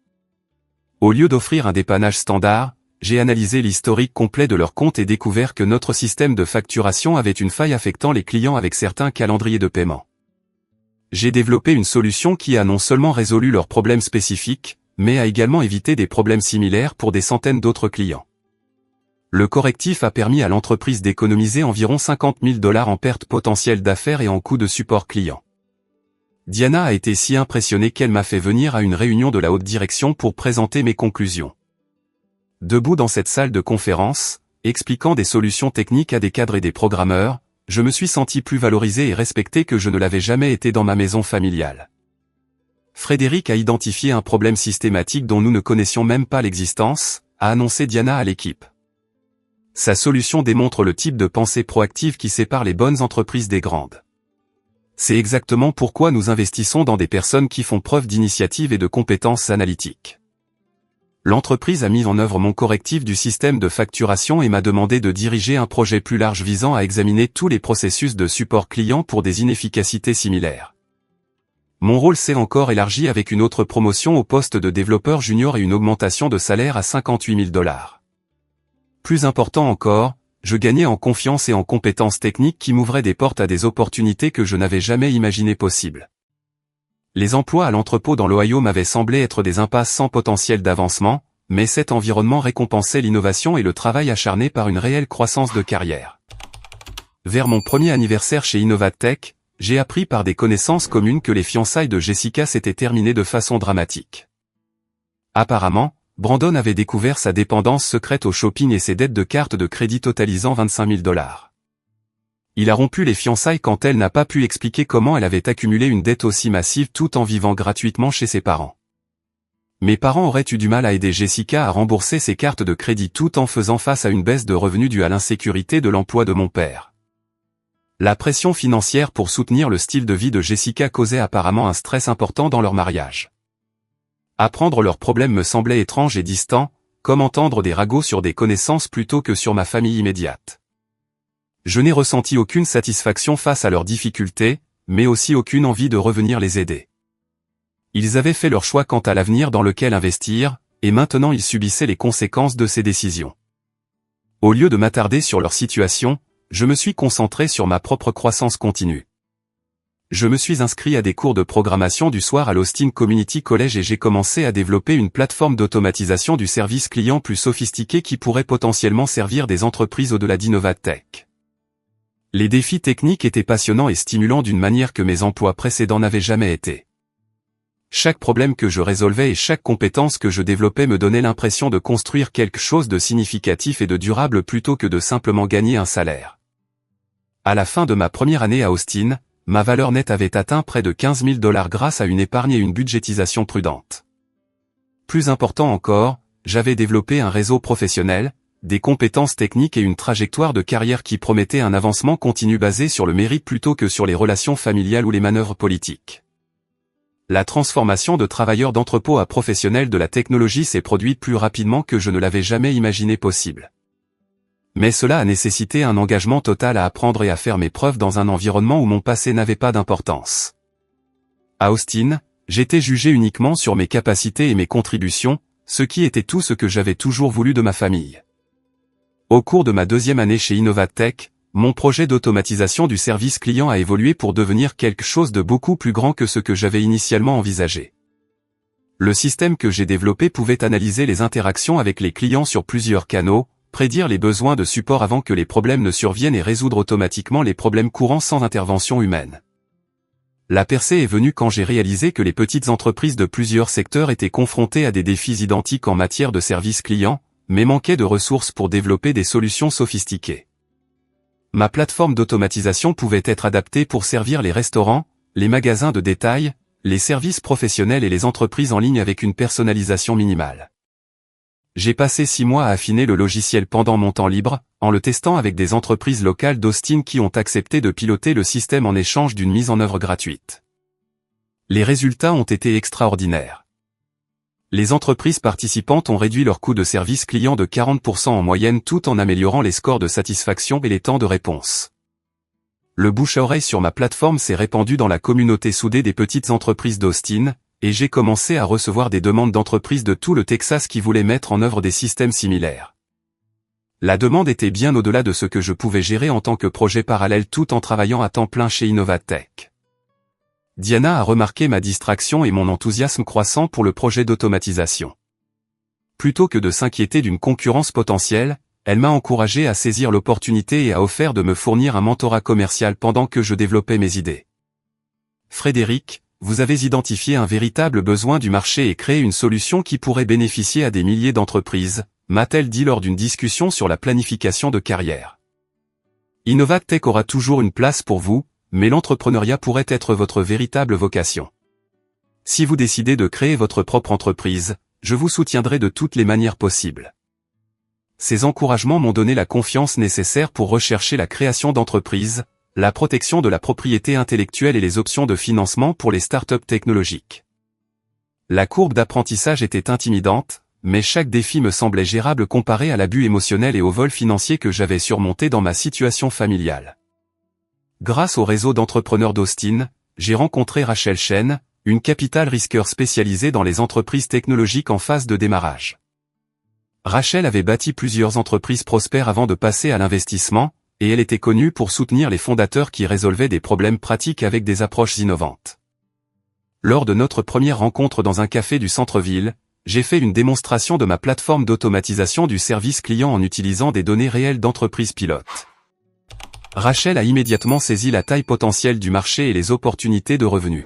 Au lieu d'offrir un dépannage standard, j'ai analysé l'historique complet de leur compte et découvert que notre système de facturation avait une faille affectant les clients avec certains calendriers de paiement. J'ai développé une solution qui a non seulement résolu leurs problèmes spécifiques, mais a également évité des problèmes similaires pour des centaines d'autres clients. Le correctif a permis à l'entreprise d'économiser environ 50 000 $ en pertes potentielles d'affaires et en coûts de support client. Diana a été si impressionnée qu'elle m'a fait venir à une réunion de la haute direction pour présenter mes conclusions. Debout dans cette salle de conférence, expliquant des solutions techniques à des cadres et des programmeurs, je me suis senti plus valorisé et respecté que je ne l'avais jamais été dans ma maison familiale. Frédéric a identifié un problème systématique dont nous ne connaissions même pas l'existence, a annoncé Diana à l'équipe. Sa solution démontre le type de pensée proactive qui sépare les bonnes entreprises des grandes. C'est exactement pourquoi nous investissons dans des personnes qui font preuve d'initiative et de compétences analytiques. L'entreprise a mis en œuvre mon correctif du système de facturation et m'a demandé de diriger un projet plus large visant à examiner tous les processus de support client pour des inefficacités similaires. Mon rôle s'est encore élargi avec une autre promotion au poste de développeur junior et une augmentation de salaire à 58 000 $. Plus important encore, je gagnais en confiance et en compétences techniques qui m'ouvraient des portes à des opportunités que je n'avais jamais imaginées possibles. Les emplois à l'entrepôt dans l'Ohio m'avaient semblé être des impasses sans potentiel d'avancement, mais cet environnement récompensait l'innovation et le travail acharné par une réelle croissance de carrière. Vers mon premier anniversaire chez Innovatech, j'ai appris par des connaissances communes que les fiançailles de Jessica s'étaient terminées de façon dramatique. Apparemment, Brandon avait découvert sa dépendance secrète au shopping et ses dettes de carte de crédit totalisant $25 000. Il a rompu les fiançailles quand elle n'a pas pu expliquer comment elle avait accumulé une dette aussi massive tout en vivant gratuitement chez ses parents. Mes parents auraient eu du mal à aider Jessica à rembourser ses cartes de crédit tout en faisant face à une baisse de revenus due à l'insécurité de l'emploi de mon père. La pression financière pour soutenir le style de vie de Jessica causait apparemment un stress important dans leur mariage. Apprendre leurs problèmes me semblait étrange et distant, comme entendre des ragots sur des connaissances plutôt que sur ma famille immédiate. Je n'ai ressenti aucune satisfaction face à leurs difficultés, mais aussi aucune envie de revenir les aider. Ils avaient fait leur choix quant à l'avenir dans lequel investir, et maintenant ils subissaient les conséquences de ces décisions. Au lieu de m'attarder sur leur situation, je me suis concentré sur ma propre croissance continue. Je me suis inscrit à des cours de programmation du soir à l'Austin Community College et j'ai commencé à développer une plateforme d'automatisation du service client plus sophistiquée qui pourrait potentiellement servir des entreprises au-delà d'Innovatech. Les défis techniques étaient passionnants et stimulants d'une manière que mes emplois précédents n'avaient jamais été. Chaque problème que je résolvais et chaque compétence que je développais me donnait l'impression de construire quelque chose de significatif et de durable plutôt que de simplement gagner un salaire. À la fin de ma première année à Austin, ma valeur nette avait atteint près de $15 000 grâce à une épargne et une budgétisation prudente. Plus important encore, j'avais développé un réseau professionnel, des compétences techniques et une trajectoire de carrière qui promettaient un avancement continu basé sur le mérite plutôt que sur les relations familiales ou les manœuvres politiques. La transformation de travailleurs d'entrepôt à professionnels de la technologie s'est produite plus rapidement que je ne l'avais jamais imaginé possible. Mais cela a nécessité un engagement total à apprendre et à faire mes preuves dans un environnement où mon passé n'avait pas d'importance. À Austin, j'étais jugé uniquement sur mes capacités et mes contributions, ce qui était tout ce que j'avais toujours voulu de ma famille. Au cours de ma deuxième année chez Innovatech, mon projet d'automatisation du service client a évolué pour devenir quelque chose de beaucoup plus grand que ce que j'avais initialement envisagé. Le système que j'ai développé pouvait analyser les interactions avec les clients sur plusieurs canaux, prédire les besoins de support avant que les problèmes ne surviennent et résoudre automatiquement les problèmes courants sans intervention humaine. La percée est venue quand j'ai réalisé que les petites entreprises de plusieurs secteurs étaient confrontées à des défis identiques en matière de service client, mais manquaient de ressources pour développer des solutions sophistiquées. Ma plateforme d'automatisation pouvait être adaptée pour servir les restaurants, les magasins de détail, les services professionnels et les entreprises en ligne avec une personnalisation minimale. J'ai passé 6 mois à affiner le logiciel pendant mon temps libre, en le testant avec des entreprises locales d'Austin qui ont accepté de piloter le système en échange d'une mise en œuvre gratuite. Les résultats ont été extraordinaires. Les entreprises participantes ont réduit leur coût de service client de 40% en moyenne tout en améliorant les scores de satisfaction et les temps de réponse. Le bouche à oreille sur ma plateforme s'est répandu dans la communauté soudée des petites entreprises d'Austin, et j'ai commencé à recevoir des demandes d'entreprises de tout le Texas qui voulaient mettre en œuvre des systèmes similaires. La demande était bien au-delà de ce que je pouvais gérer en tant que projet parallèle tout en travaillant à temps plein chez Innovatech. Diana a remarqué ma distraction et mon enthousiasme croissant pour le projet d'automatisation. Plutôt que de s'inquiéter d'une concurrence potentielle, elle m'a encouragé à saisir l'opportunité et a offert de me fournir un mentorat commercial pendant que je développais mes idées. Frédéric, vous avez identifié un véritable besoin du marché et créé une solution qui pourrait bénéficier à des milliers d'entreprises, m'a-t-elle dit lors d'une discussion sur la planification de carrière. Innovatech aura toujours une place pour vous, mais l'entrepreneuriat pourrait être votre véritable vocation. Si vous décidez de créer votre propre entreprise, je vous soutiendrai de toutes les manières possibles. Ces encouragements m'ont donné la confiance nécessaire pour rechercher la création d'entreprises, la protection de la propriété intellectuelle et les options de financement pour les startups technologiques. La courbe d'apprentissage était intimidante, mais chaque défi me semblait gérable comparé à l'abus émotionnel et au vol financier que j'avais surmonté dans ma situation familiale. Grâce au réseau d'entrepreneurs d'Austin, j'ai rencontré Rachel Chen, une capital risqueur spécialisée dans les entreprises technologiques en phase de démarrage. Rachel avait bâti plusieurs entreprises prospères avant de passer à l'investissement, et elle était connue pour soutenir les fondateurs qui résolvaient des problèmes pratiques avec des approches innovantes. Lors de notre première rencontre dans un café du centre-ville, j'ai fait une démonstration de ma plateforme d'automatisation du service client en utilisant des données réelles d'entreprises pilotes. Rachel a immédiatement saisi la taille potentielle du marché et les opportunités de revenus.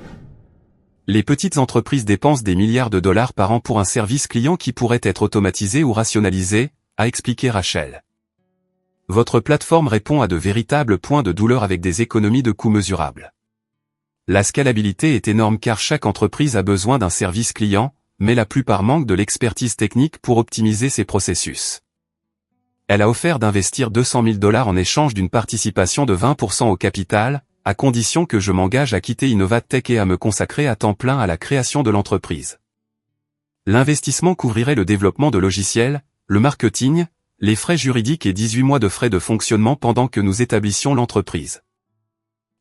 Les petites entreprises dépensent des milliards de dollars par an pour un service client qui pourrait être automatisé ou rationalisé, a expliqué Rachel. Votre plateforme répond à de véritables points de douleur avec des économies de coûts mesurables. La scalabilité est énorme car chaque entreprise a besoin d'un service client, mais la plupart manquent de l'expertise technique pour optimiser ses processus. Elle a offert d'investir 200 000 $ en échange d'une participation de 20% au capital, à condition que je m'engage à quitter Innovatech et à me consacrer à temps plein à la création de l'entreprise. L'investissement couvrirait le développement de logiciels, le marketing, les frais juridiques et 18 mois de frais de fonctionnement pendant que nous établissions l'entreprise.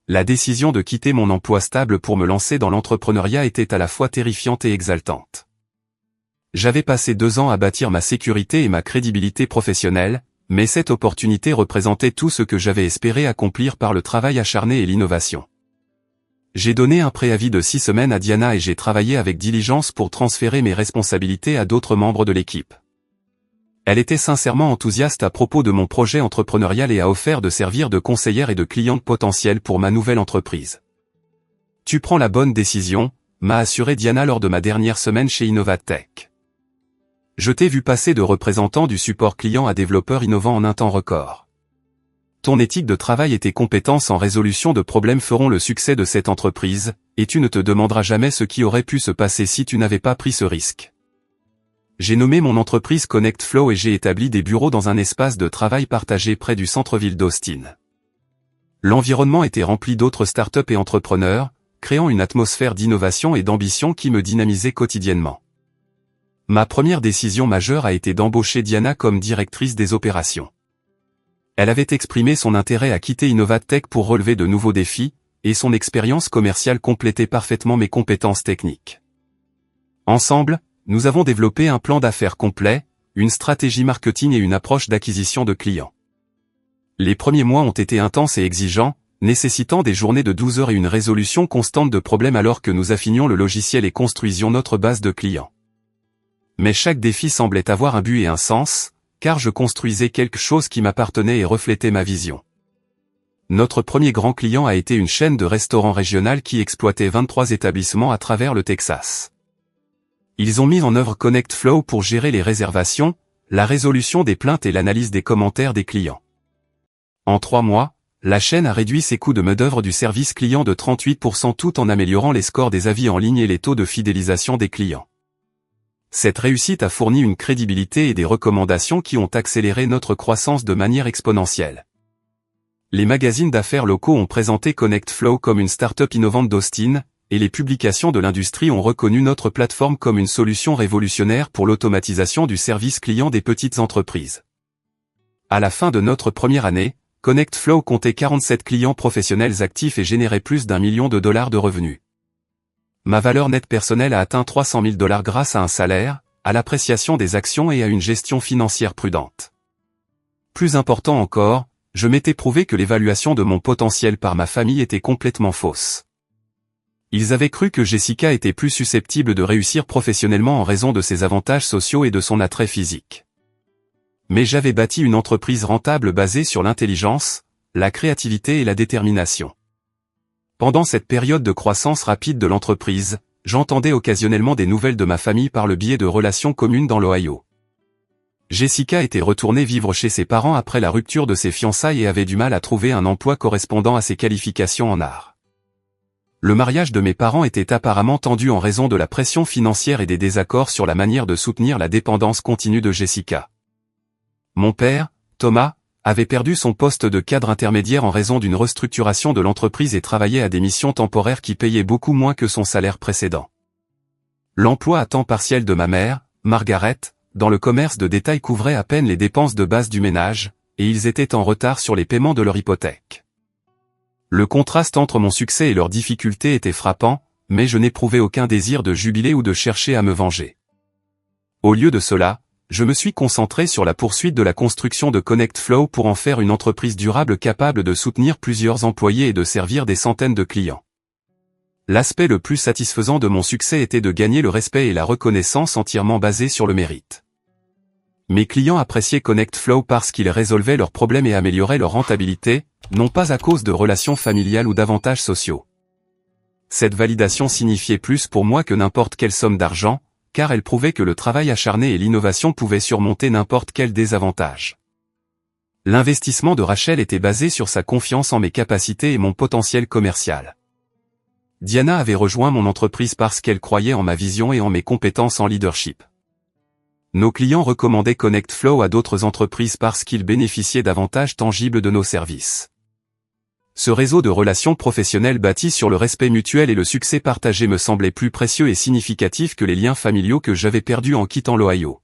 La décision de quitter mon emploi stable pour me lancer dans l'entrepreneuriat était à la fois terrifiante et exaltante. J'avais passé 2 ans à bâtir ma sécurité et ma crédibilité professionnelle, mais cette opportunité représentait tout ce que j'avais espéré accomplir par le travail acharné et l'innovation. J'ai donné un préavis de 6 semaines à Diana et j'ai travaillé avec diligence pour transférer mes responsabilités à d'autres membres de l'équipe. Elle était sincèrement enthousiaste à propos de mon projet entrepreneurial et a offert de servir de conseillère et de cliente potentielle pour ma nouvelle entreprise. Tu prends la bonne décision, m'a assuré Diana lors de ma dernière semaine chez Innovatech. Je t'ai vu passer de représentant du support client à développeur innovant en un temps record. Ton éthique de travail et tes compétences en résolution de problèmes feront le succès de cette entreprise, et tu ne te demanderas jamais ce qui aurait pu se passer si tu n'avais pas pris ce risque. J'ai nommé mon entreprise Connect Flow et j'ai établi des bureaux dans un espace de travail partagé près du centre-ville d'Austin. L'environnement était rempli d'autres startups et entrepreneurs, créant une atmosphère d'innovation et d'ambition qui me dynamisait quotidiennement. Ma première décision majeure a été d'embaucher Diana comme directrice des opérations. Elle avait exprimé son intérêt à quitter Innovatech pour relever de nouveaux défis, et son expérience commerciale complétait parfaitement mes compétences techniques. Ensemble, nous avons développé un plan d'affaires complet, une stratégie marketing et une approche d'acquisition de clients. Les premiers mois ont été intenses et exigeants, nécessitant des journées de 12 heures et une résolution constante de problèmes alors que nous affinions le logiciel et construisions notre base de clients. Mais chaque défi semblait avoir un but et un sens, car je construisais quelque chose qui m'appartenait et reflétait ma vision. Notre premier grand client a été une chaîne de restaurants régionale qui exploitait 23 établissements à travers le Texas. Ils ont mis en œuvre Connect Flow pour gérer les réservations, la résolution des plaintes et l'analyse des commentaires des clients. En 3 mois, la chaîne a réduit ses coûts de main-d'œuvre du service client de 38% tout en améliorant les scores des avis en ligne et les taux de fidélisation des clients. Cette réussite a fourni une crédibilité et des recommandations qui ont accéléré notre croissance de manière exponentielle. Les magazines d'affaires locaux ont présenté Connect Flow comme une start-up innovante d'Austin, et les publications de l'industrie ont reconnu notre plateforme comme une solution révolutionnaire pour l'automatisation du service client des petites entreprises. À la fin de notre première année, Connect Flow comptait 47 clients professionnels actifs et générait plus d'1 million de dollars de revenus. Ma valeur nette personnelle a atteint 300 000 $ grâce à un salaire, à l'appréciation des actions et à une gestion financière prudente. Plus important encore, je m'étais prouvé que l'évaluation de mon potentiel par ma famille était complètement fausse. Ils avaient cru que Jessica était plus susceptible de réussir professionnellement en raison de ses avantages sociaux et de son attrait physique. Mais j'avais bâti une entreprise rentable basée sur l'intelligence, la créativité et la détermination. Pendant cette période de croissance rapide de l'entreprise, j'entendais occasionnellement des nouvelles de ma famille par le biais de relations communes dans l'Ohio. Jessica était retournée vivre chez ses parents après la rupture de ses fiançailles et avait du mal à trouver un emploi correspondant à ses qualifications en art. Le mariage de mes parents était apparemment tendu en raison de la pression financière et des désaccords sur la manière de soutenir la dépendance continue de Jessica. Mon père, Thomas, avait perdu son poste de cadre intermédiaire en raison d'une restructuration de l'entreprise et travaillait à des missions temporaires qui payaient beaucoup moins que son salaire précédent. L'emploi à temps partiel de ma mère, Margaret, dans le commerce de détail couvrait à peine les dépenses de base du ménage, et ils étaient en retard sur les paiements de leur hypothèque. Le contraste entre mon succès et leurs difficultés était frappant, mais je n'éprouvais aucun désir de jubiler ou de chercher à me venger. Au lieu de cela, je me suis concentré sur la poursuite de la construction de ConnectFlow pour en faire une entreprise durable capable de soutenir plusieurs employés et de servir des centaines de clients. L'aspect le plus satisfaisant de mon succès était de gagner le respect et la reconnaissance entièrement basés sur le mérite. Mes clients appréciaient ConnectFlow parce qu'il résolvait leurs problèmes et améliorait leur rentabilité, non pas à cause de relations familiales ou d'avantages sociaux. Cette validation signifiait plus pour moi que n'importe quelle somme d'argent, car elle prouvait que le travail acharné et l'innovation pouvaient surmonter n'importe quel désavantage. L'investissement de Rachel était basé sur sa confiance en mes capacités et mon potentiel commercial. Diana avait rejoint mon entreprise parce qu'elle croyait en ma vision et en mes compétences en leadership. Nos clients recommandaient ConnectFlow à d'autres entreprises parce qu'ils bénéficiaient d'avantages tangibles de nos services. Ce réseau de relations professionnelles bâti sur le respect mutuel et le succès partagé me semblait plus précieux et significatif que les liens familiaux que j'avais perdus en quittant l'Ohio.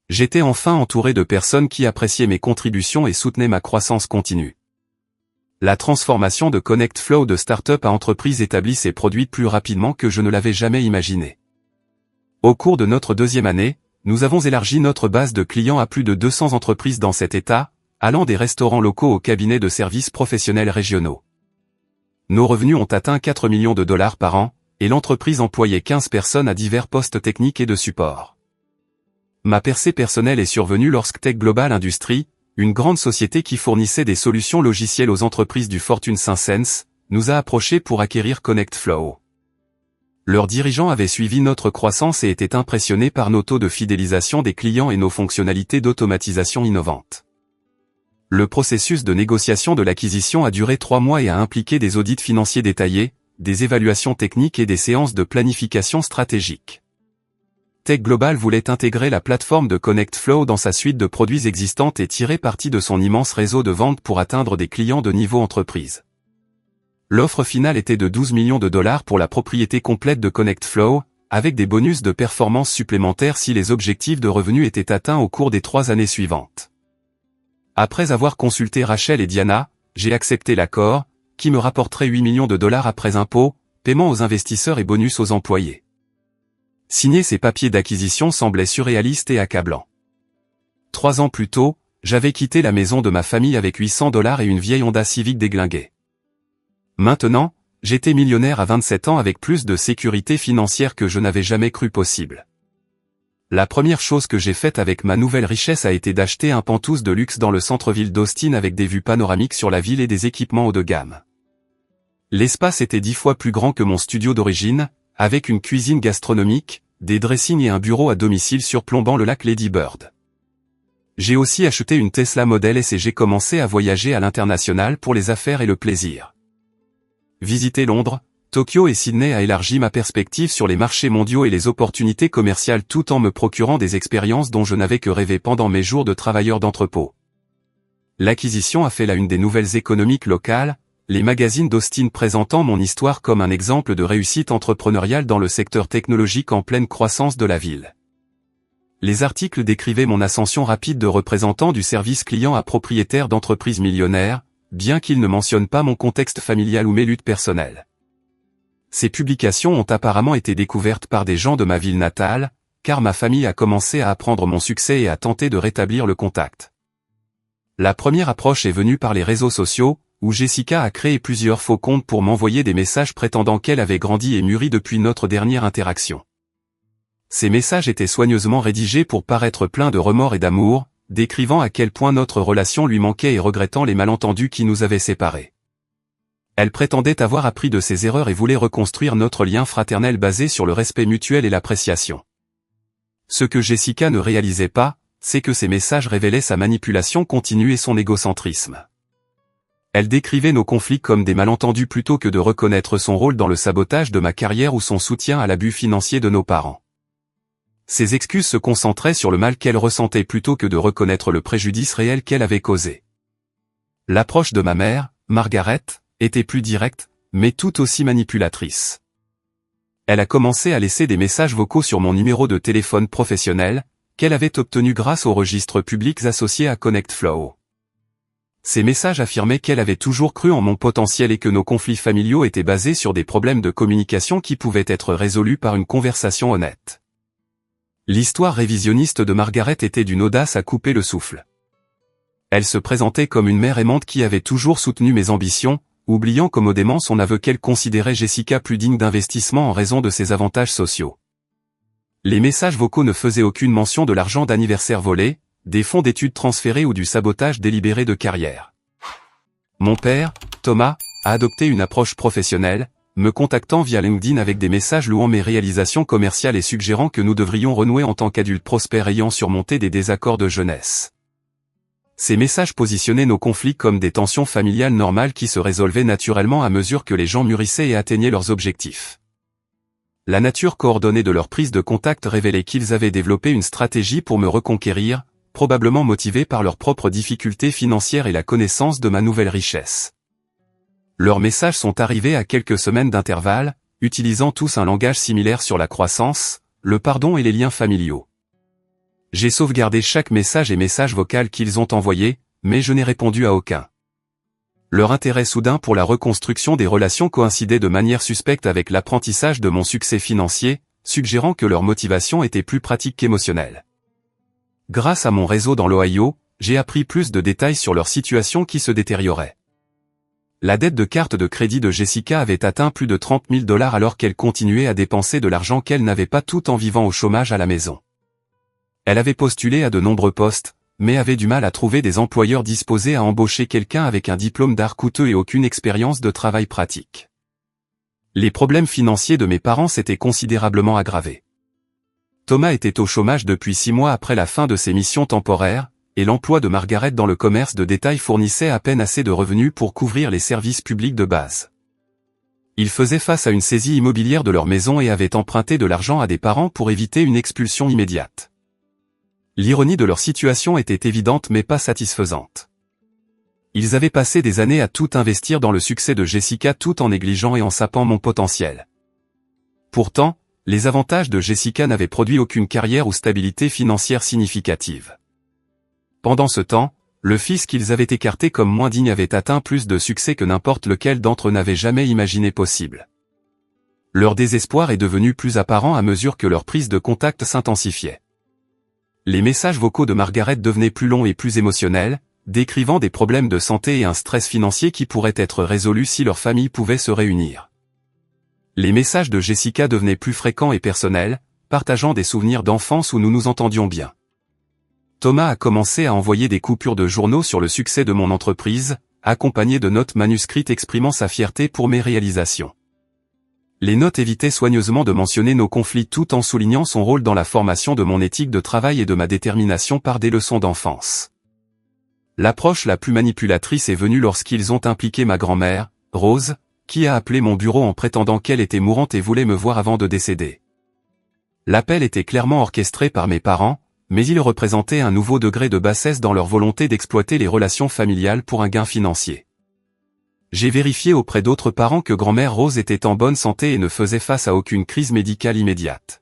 J'étais enfin entouré de personnes qui appréciaient mes contributions et soutenaient ma croissance continue. La transformation de ConnectFlow de start-up à entreprise établie s'est produite plus rapidement que je ne l'avais jamais imaginé. Au cours de notre deuxième année, nous avons élargi notre base de clients à plus de 200 entreprises dans cet État, allant des restaurants locaux aux cabinets de services professionnels régionaux. Nos revenus ont atteint 4 millions de dollars par an, et l'entreprise employait 15 personnes à divers postes techniques et de support. Ma percée personnelle est survenue lorsque Tech Global Industries, une grande société qui fournissait des solutions logicielles aux entreprises du Fortune 500, nous a approchés pour acquérir ConnectFlow. Leurs dirigeants avaient suivi notre croissance et étaient impressionnés par nos taux de fidélisation des clients et nos fonctionnalités d'automatisation innovantes. Le processus de négociation de l'acquisition a duré 3 mois et a impliqué des audits financiers détaillés, des évaluations techniques et des séances de planification stratégique. Tech Global voulait intégrer la plateforme de ConnectFlow dans sa suite de produits existantes et tirer parti de son immense réseau de vente pour atteindre des clients de niveau entreprise. L'offre finale était de 12 millions de dollars pour la propriété complète de ConnectFlow, avec des bonus de performance supplémentaires si les objectifs de revenus étaient atteints au cours des 3 années suivantes. Après avoir consulté Rachel et Diana, j'ai accepté l'accord, qui me rapporterait 8 millions de dollars après impôts, paiements aux investisseurs et bonus aux employés. Signer ces papiers d'acquisition semblait surréaliste et accablant. 3 ans plus tôt, j'avais quitté la maison de ma famille avec 800 dollars et une vieille Honda Civic déglinguée. Maintenant, j'étais millionnaire à 27 ans avec plus de sécurité financière que je n'avais jamais cru possible. La première chose que j'ai faite avec ma nouvelle richesse a été d'acheter un penthouse de luxe dans le centre-ville d'Austin avec des vues panoramiques sur la ville et des équipements haut de gamme. L'espace était 10 fois plus grand que mon studio d'origine, avec une cuisine gastronomique, des dressings et un bureau à domicile surplombant le lac Lady Bird. J'ai aussi acheté une Tesla Model S et j'ai commencé à voyager à l'international pour les affaires et le plaisir. Visiter Londres, Tokyo et Sydney a élargi ma perspective sur les marchés mondiaux et les opportunités commerciales tout en me procurant des expériences dont je n'avais que rêvé pendant mes jours de travailleur d'entrepôt. L'acquisition a fait la une des nouvelles économiques locales, les magazines d'Austin présentant mon histoire comme un exemple de réussite entrepreneuriale dans le secteur technologique en pleine croissance de la ville. Les articles décrivaient mon ascension rapide de représentant du service client à propriétaire d'entreprises millionnaires, bien qu'ils ne mentionnent pas mon contexte familial ou mes luttes personnelles. Ces publications ont apparemment été découvertes par des gens de ma ville natale, car ma famille a commencé à apprendre mon succès et à tenter de rétablir le contact. La première approche est venue par les réseaux sociaux, où Jessica a créé plusieurs faux comptes pour m'envoyer des messages prétendant qu'elle avait grandi et mûri depuis notre dernière interaction. Ces messages étaient soigneusement rédigés pour paraître pleins de remords et d'amour, décrivant à quel point notre relation lui manquait et regrettant les malentendus qui nous avaient séparés. Elle prétendait avoir appris de ses erreurs et voulait reconstruire notre lien fraternel basé sur le respect mutuel et l'appréciation. Ce que Jessica ne réalisait pas, c'est que ces messages révélaient sa manipulation continue et son égocentrisme. Elle décrivait nos conflits comme des malentendus plutôt que de reconnaître son rôle dans le sabotage de ma carrière ou son soutien à l'abus financier de nos parents. Ses excuses se concentraient sur le mal qu'elle ressentait plutôt que de reconnaître le préjudice réel qu'elle avait causé. L'approche de ma mère, Margaret, était plus directe, mais tout aussi manipulatrice. Elle a commencé à laisser des messages vocaux sur mon numéro de téléphone professionnel, qu'elle avait obtenu grâce aux registres publics associés à ConnectFlow. Ces messages affirmaient qu'elle avait toujours cru en mon potentiel et que nos conflits familiaux étaient basés sur des problèmes de communication qui pouvaient être résolus par une conversation honnête. L'histoire révisionniste de Margaret était d'une audace à couper le souffle. Elle se présentait comme une mère aimante qui avait toujours soutenu mes ambitions, oubliant commodément son aveu qu'elle considérait Jessica plus digne d'investissement en raison de ses avantages sociaux. Les messages vocaux ne faisaient aucune mention de l'argent d'anniversaire volé, des fonds d'études transférés ou du sabotage délibéré de carrière. Mon père, Thomas, a adopté une approche professionnelle, me contactant via LinkedIn avec des messages louant mes réalisations commerciales et suggérant que nous devrions renouer en tant qu'adultes prospères ayant surmonté des désaccords de jeunesse. Ces messages positionnaient nos conflits comme des tensions familiales normales qui se résolvaient naturellement à mesure que les gens mûrissaient et atteignaient leurs objectifs. La nature coordonnée de leur prise de contact révélait qu'ils avaient développé une stratégie pour me reconquérir, probablement motivés par leurs propres difficultés financières et la connaissance de ma nouvelle richesse. Leurs messages sont arrivés à quelques semaines d'intervalle, utilisant tous un langage similaire sur la croissance, le pardon et les liens familiaux. J'ai sauvegardé chaque message et message vocal qu'ils ont envoyé, mais je n'ai répondu à aucun. Leur intérêt soudain pour la reconstruction des relations coïncidait de manière suspecte avec l'apprentissage de mon succès financier, suggérant que leur motivation était plus pratique qu'émotionnelle. Grâce à mon réseau dans l'Ohio, j'ai appris plus de détails sur leur situation qui se détériorait. La dette de carte de crédit de Jessica avait atteint plus de 30 000 $ alors qu'elle continuait à dépenser de l'argent qu'elle n'avait pas tout en vivant au chômage à la maison. Elle avait postulé à de nombreux postes, mais avait du mal à trouver des employeurs disposés à embaucher quelqu'un avec un diplôme d'art coûteux et aucune expérience de travail pratique. Les problèmes financiers de mes parents s'étaient considérablement aggravés. Thomas était au chômage depuis 6 mois après la fin de ses missions temporaires, et l'emploi de Margaret dans le commerce de détail fournissait à peine assez de revenus pour couvrir les services publics de base. Ils faisaient face à une saisie immobilière de leur maison et avaient emprunté de l'argent à des parents pour éviter une expulsion immédiate. L'ironie de leur situation était évidente mais pas satisfaisante. Ils avaient passé des années à tout investir dans le succès de Jessica tout en négligeant et en sapant mon potentiel. Pourtant, les avantages de Jessica n'avaient produit aucune carrière ou stabilité financière significative. Pendant ce temps, le fils qu'ils avaient écarté comme moins digne avait atteint plus de succès que n'importe lequel d'entre eux n'avait jamais imaginé possible. Leur désespoir est devenu plus apparent à mesure que leur prise de contact s'intensifiait. Les messages vocaux de Margaret devenaient plus longs et plus émotionnels, décrivant des problèmes de santé et un stress financier qui pourraient être résolus si leur famille pouvait se réunir. Les messages de Jessica devenaient plus fréquents et personnels, partageant des souvenirs d'enfance où nous nous entendions bien. Thomas a commencé à envoyer des coupures de journaux sur le succès de mon entreprise, accompagnées de notes manuscrites exprimant sa fierté pour mes réalisations. Les notes évitaient soigneusement de mentionner nos conflits tout en soulignant son rôle dans la formation de mon éthique de travail et de ma détermination par des leçons d'enfance. L'approche la plus manipulatrice est venue lorsqu'ils ont impliqué ma grand-mère, Rose, qui a appelé mon bureau en prétendant qu'elle était mourante et voulait me voir avant de décéder. L'appel était clairement orchestré par mes parents, mais il représentait un nouveau degré de bassesse dans leur volonté d'exploiter les relations familiales pour un gain financier. J'ai vérifié auprès d'autres parents que grand-mère Rose était en bonne santé et ne faisait face à aucune crise médicale immédiate.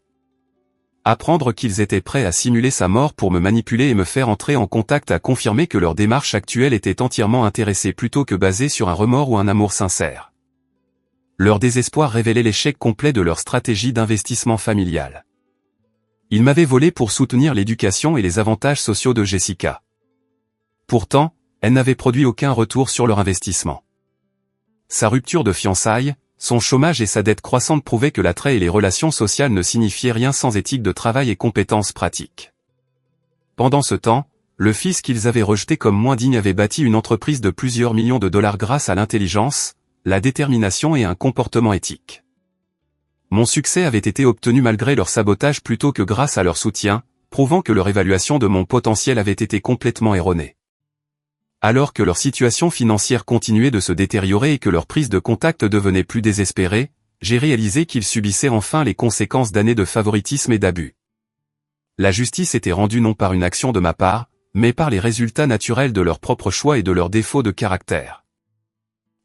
Apprendre qu'ils étaient prêts à simuler sa mort pour me manipuler et me faire entrer en contact a confirmé que leur démarche actuelle était entièrement intéressée plutôt que basée sur un remords ou un amour sincère. Leur désespoir révélait l'échec complet de leur stratégie d'investissement familial. Ils m'avaient volé pour soutenir l'éducation et les avantages sociaux de Jessica. Pourtant, elle n'avait produit aucun retour sur leur investissement. Sa rupture de fiançailles, son chômage et sa dette croissante prouvaient que l'attrait et les relations sociales ne signifiaient rien sans éthique de travail et compétences pratiques. Pendant ce temps, le fils qu'ils avaient rejeté comme moins digne avait bâti une entreprise de plusieurs millions de dollars grâce à l'intelligence, la détermination et un comportement éthique. Mon succès avait été obtenu malgré leur sabotage plutôt que grâce à leur soutien, prouvant que leur évaluation de mon potentiel avait été complètement erronée. Alors que leur situation financière continuait de se détériorer et que leur prise de contact devenait plus désespérée, j'ai réalisé qu'ils subissaient enfin les conséquences d'années de favoritisme et d'abus. La justice était rendue non par une action de ma part, mais par les résultats naturels de leurs propres choix et de leurs défauts de caractère.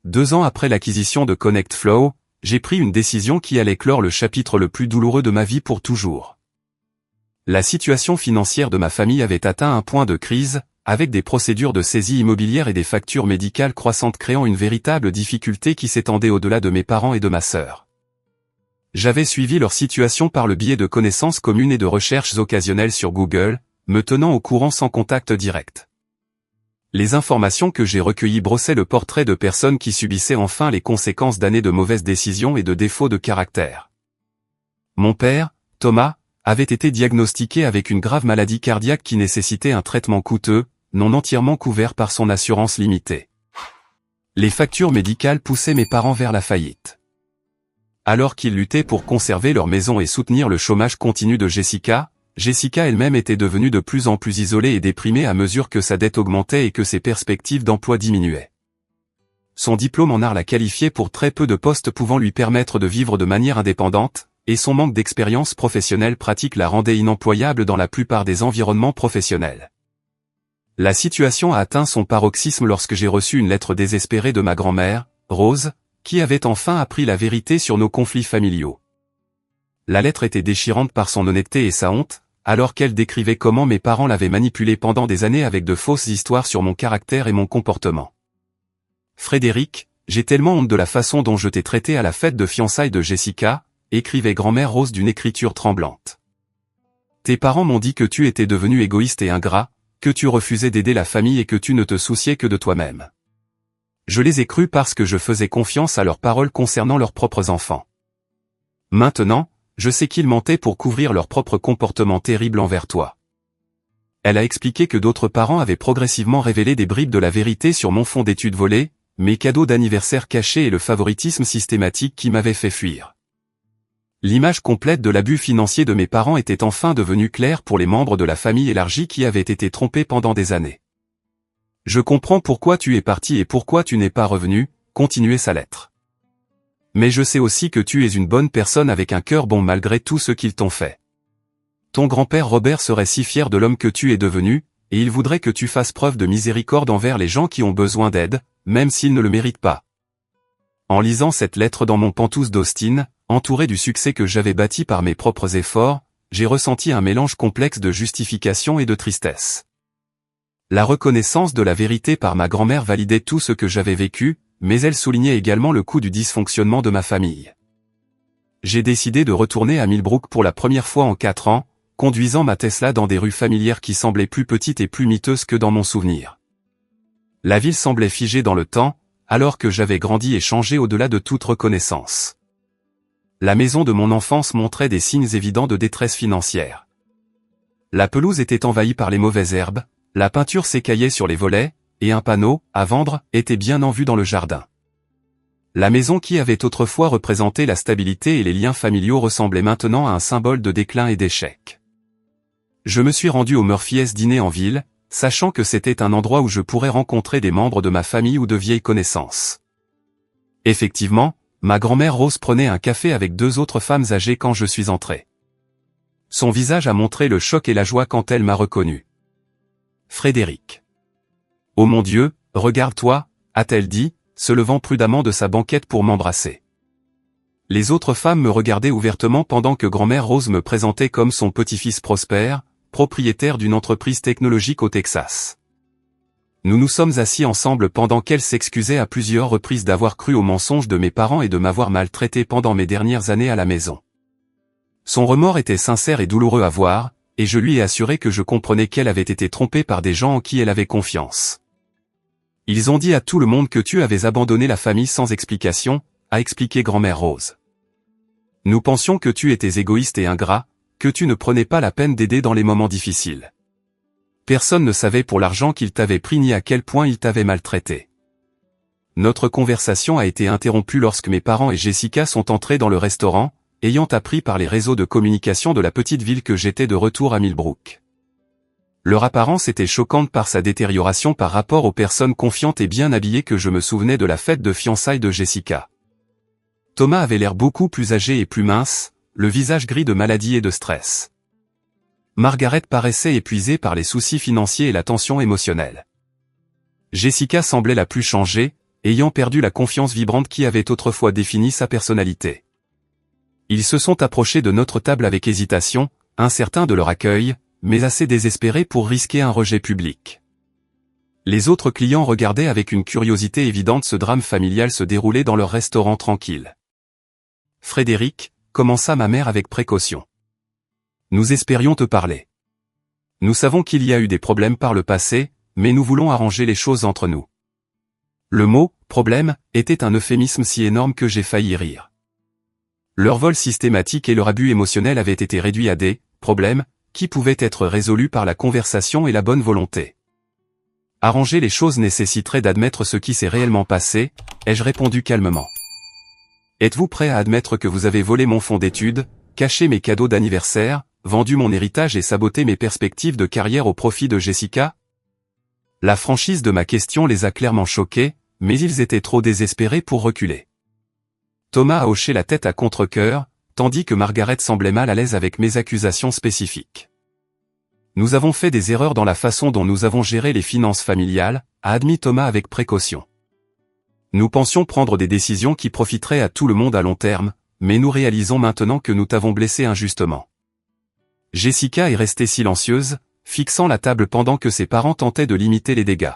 2 ans après l'acquisition de Connect Flow, j'ai pris une décision qui allait clore le chapitre le plus douloureux de ma vie pour toujours. La situation financière de ma famille avait atteint un point de crise, avec des procédures de saisie immobilière et des factures médicales croissantes créant une véritable difficulté qui s'étendait au-delà de mes parents et de ma sœur. J'avais suivi leur situation par le biais de connaissances communes et de recherches occasionnelles sur Google, me tenant au courant sans contact direct. Les informations que j'ai recueillies brossaient le portrait de personnes qui subissaient enfin les conséquences d'années de mauvaises décisions et de défauts de caractère. Mon père, Thomas, avait été diagnostiqué avec une grave maladie cardiaque qui nécessitait un traitement coûteux, non entièrement couvert par son assurance limitée. Les factures médicales poussaient mes parents vers la faillite. Alors qu'ils luttaient pour conserver leur maison et soutenir le chômage continu de Jessica, Jessica elle-même était devenue de plus en plus isolée et déprimée à mesure que sa dette augmentait et que ses perspectives d'emploi diminuaient. Son diplôme en art la qualifiait pour très peu de postes pouvant lui permettre de vivre de manière indépendante, et son manque d'expérience professionnelle pratique la rendait inemployable dans la plupart des environnements professionnels. La situation a atteint son paroxysme lorsque j'ai reçu une lettre désespérée de ma grand-mère, Rose, qui avait enfin appris la vérité sur nos conflits familiaux. La lettre était déchirante par son honnêteté et sa honte, alors qu'elle décrivait comment mes parents l'avaient manipulée pendant des années avec de fausses histoires sur mon caractère et mon comportement. Frédéric, j'ai tellement honte de la façon dont je t'ai traité à la fête de fiançailles de Jessica, écrivait grand-mère Rose d'une écriture tremblante. Tes parents m'ont dit que tu étais devenu égoïste et ingrat, que tu refusais d'aider la famille et que tu ne te souciais que de toi-même. Je les ai crus parce que je faisais confiance à leurs paroles concernant leurs propres enfants. Maintenant, je sais qu'ils mentaient pour couvrir leur propre comportement terrible envers toi. Elle a expliqué que d'autres parents avaient progressivement révélé des bribes de la vérité sur mon fonds d'études volées, mes cadeaux d'anniversaire cachés et le favoritisme systématique qui m'avait fait fuir. L'image complète de l'abus financier de mes parents était enfin devenue claire pour les membres de la famille élargie qui avaient été trompés pendant des années. Je comprends pourquoi tu es parti et pourquoi tu n'es pas revenu, continuait sa lettre. Mais je sais aussi que tu es une bonne personne avec un cœur bon malgré tout ce qu'ils t'ont fait. Ton grand-père Robert serait si fier de l'homme que tu es devenu, et il voudrait que tu fasses preuve de miséricorde envers les gens qui ont besoin d'aide, même s'ils ne le méritent pas. En lisant cette lettre dans mon pantouse d'Austin, entouré du succès que j'avais bâti par mes propres efforts, j'ai ressenti un mélange complexe de justification et de tristesse. La reconnaissance de la vérité par ma grand-mère validait tout ce que j'avais vécu, mais elle soulignait également le coût du dysfonctionnement de ma famille. J'ai décidé de retourner à Millbrook pour la première fois en 4 ans, conduisant ma Tesla dans des rues familières qui semblaient plus petites et plus miteuses que dans mon souvenir. La ville semblait figée dans le temps, alors que j'avais grandi et changé au-delà de toute reconnaissance. La maison de mon enfance montrait des signes évidents de détresse financière. La pelouse était envahie par les mauvaises herbes, la peinture s'écaillait sur les volets, et un panneau, à vendre, était bien en vue dans le jardin. La maison qui avait autrefois représenté la stabilité et les liens familiaux ressemblait maintenant à un symbole de déclin et d'échec. Je me suis rendu au Murphy's dîner en ville, sachant que c'était un endroit où je pourrais rencontrer des membres de ma famille ou de vieilles connaissances. Effectivement, ma grand-mère Rose prenait un café avec 2 autres femmes âgées quand je suis entré. Son visage a montré le choc et la joie quand elle m'a reconnu. Frédéric. Oh mon Dieu, regarde-toi, a-t-elle dit, se levant prudemment de sa banquette pour m'embrasser. Les autres femmes me regardaient ouvertement pendant que grand-mère Rose me présentait comme son petit-fils Prosper, propriétaire d'une entreprise technologique au Texas. Nous nous sommes assis ensemble pendant qu'elle s'excusait à plusieurs reprises d'avoir cru aux mensonges de mes parents et de m'avoir maltraité pendant mes dernières années à la maison. Son remords était sincère et douloureux à voir, et je lui ai assuré que je comprenais qu'elle avait été trompée par des gens en qui elle avait confiance. Ils ont dit à tout le monde que tu avais abandonné la famille sans explication, a expliqué grand-mère Rose. Nous pensions que tu étais égoïste et ingrat, que tu ne prenais pas la peine d'aider dans les moments difficiles. Personne ne savait pour l'argent qu'il t'avait pris ni à quel point il t'avait maltraité. Notre conversation a été interrompue lorsque mes parents et Jessica sont entrés dans le restaurant, ayant appris par les réseaux de communication de la petite ville que j'étais de retour à Millbrook. Leur apparence était choquante par sa détérioration par rapport aux personnes confiantes et bien habillées que je me souvenais de la fête de fiançailles de Jessica. Thomas avait l'air beaucoup plus âgé et plus mince, le visage gris de maladie et de stress. Margaret paraissait épuisée par les soucis financiers et la tension émotionnelle. Jessica semblait la plus changée, ayant perdu la confiance vibrante qui avait autrefois défini sa personnalité. Ils se sont approchés de notre table avec hésitation, incertains de leur accueil, mais assez désespérés pour risquer un rejet public. Les autres clients regardaient avec une curiosité évidente ce drame familial se dérouler dans leur restaurant tranquille. Frédéric, commença ma mère avec précaution. Nous espérions te parler. Nous savons qu'il y a eu des problèmes par le passé, mais nous voulons arranger les choses entre nous. Le mot « problème » était un euphémisme si énorme que j'ai failli rire. Leur vol systématique et leur abus émotionnel avaient été réduits à des « problèmes » qui pouvaient être résolus par la conversation et la bonne volonté. Arranger les choses nécessiterait d'admettre ce qui s'est réellement passé, ai-je répondu calmement. Êtes-vous prêt à admettre que vous avez volé mon fonds d'études, caché mes cadeaux d'anniversaire, vendu mon héritage et saboté mes perspectives de carrière au profit de Jessica? La franchise de ma question les a clairement choqués, mais ils étaient trop désespérés pour reculer. Thomas a hoché la tête à contre-cœur, tandis que Margaret semblait mal à l'aise avec mes accusations spécifiques. Nous avons fait des erreurs dans la façon dont nous avons géré les finances familiales, a admis Thomas avec précaution. Nous pensions prendre des décisions qui profiteraient à tout le monde à long terme, mais nous réalisons maintenant que nous t'avons blessé injustement. Jessica est restée silencieuse, fixant la table pendant que ses parents tentaient de limiter les dégâts.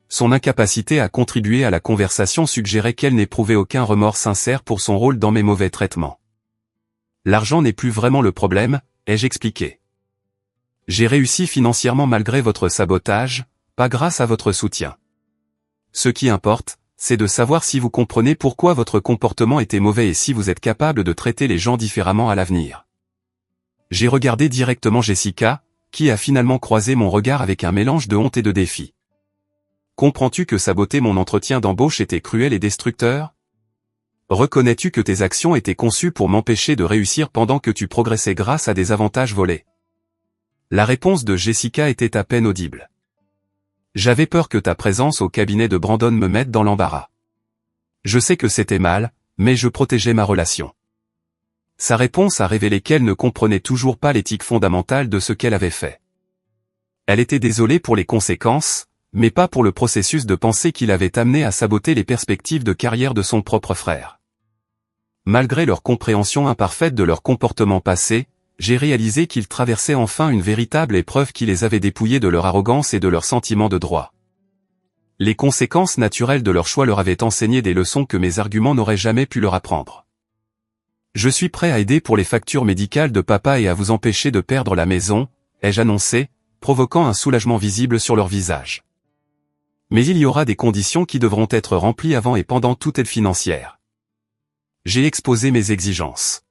Son incapacité à contribuer à la conversation suggérait qu'elle n'éprouvait aucun remords sincère pour son rôle dans mes mauvais traitements. L'argent n'est plus vraiment le problème, ai-je expliqué. J'ai réussi financièrement malgré votre sabotage, pas grâce à votre soutien. Ce qui importe, c'est de savoir si vous comprenez pourquoi votre comportement était mauvais et si vous êtes capable de traiter les gens différemment à l'avenir. J'ai regardé directement Jessica, qui a finalement croisé mon regard avec un mélange de honte et de défi. Comprends-tu que saboter mon entretien d'embauche était cruel et destructeur? Reconnais-tu que tes actions étaient conçues pour m'empêcher de réussir pendant que tu progressais grâce à des avantages volés? La réponse de Jessica était à peine audible. J'avais peur que ta présence au cabinet de Brandon me mette dans l'embarras. Je sais que c'était mal, mais je protégeais ma relation. Sa réponse a révélé qu'elle ne comprenait toujours pas l'éthique fondamentale de ce qu'elle avait fait. Elle était désolée pour les conséquences, mais pas pour le processus de pensée qui l'avait amené à saboter les perspectives de carrière de son propre frère. Malgré leur compréhension imparfaite de leur comportement passé, j'ai réalisé qu'ils traversaient enfin une véritable épreuve qui les avait dépouillés de leur arrogance et de leur sentiment de droit. Les conséquences naturelles de leur choix leur avaient enseigné des leçons que mes arguments n'auraient jamais pu leur apprendre. Je suis prêt à aider pour les factures médicales de papa et à vous empêcher de perdre la maison, ai-je annoncé, provoquant un soulagement visible sur leur visage. Mais il y aura des conditions qui devront être remplies avant et pendant toute aide financière. J'ai exposé mes exigences.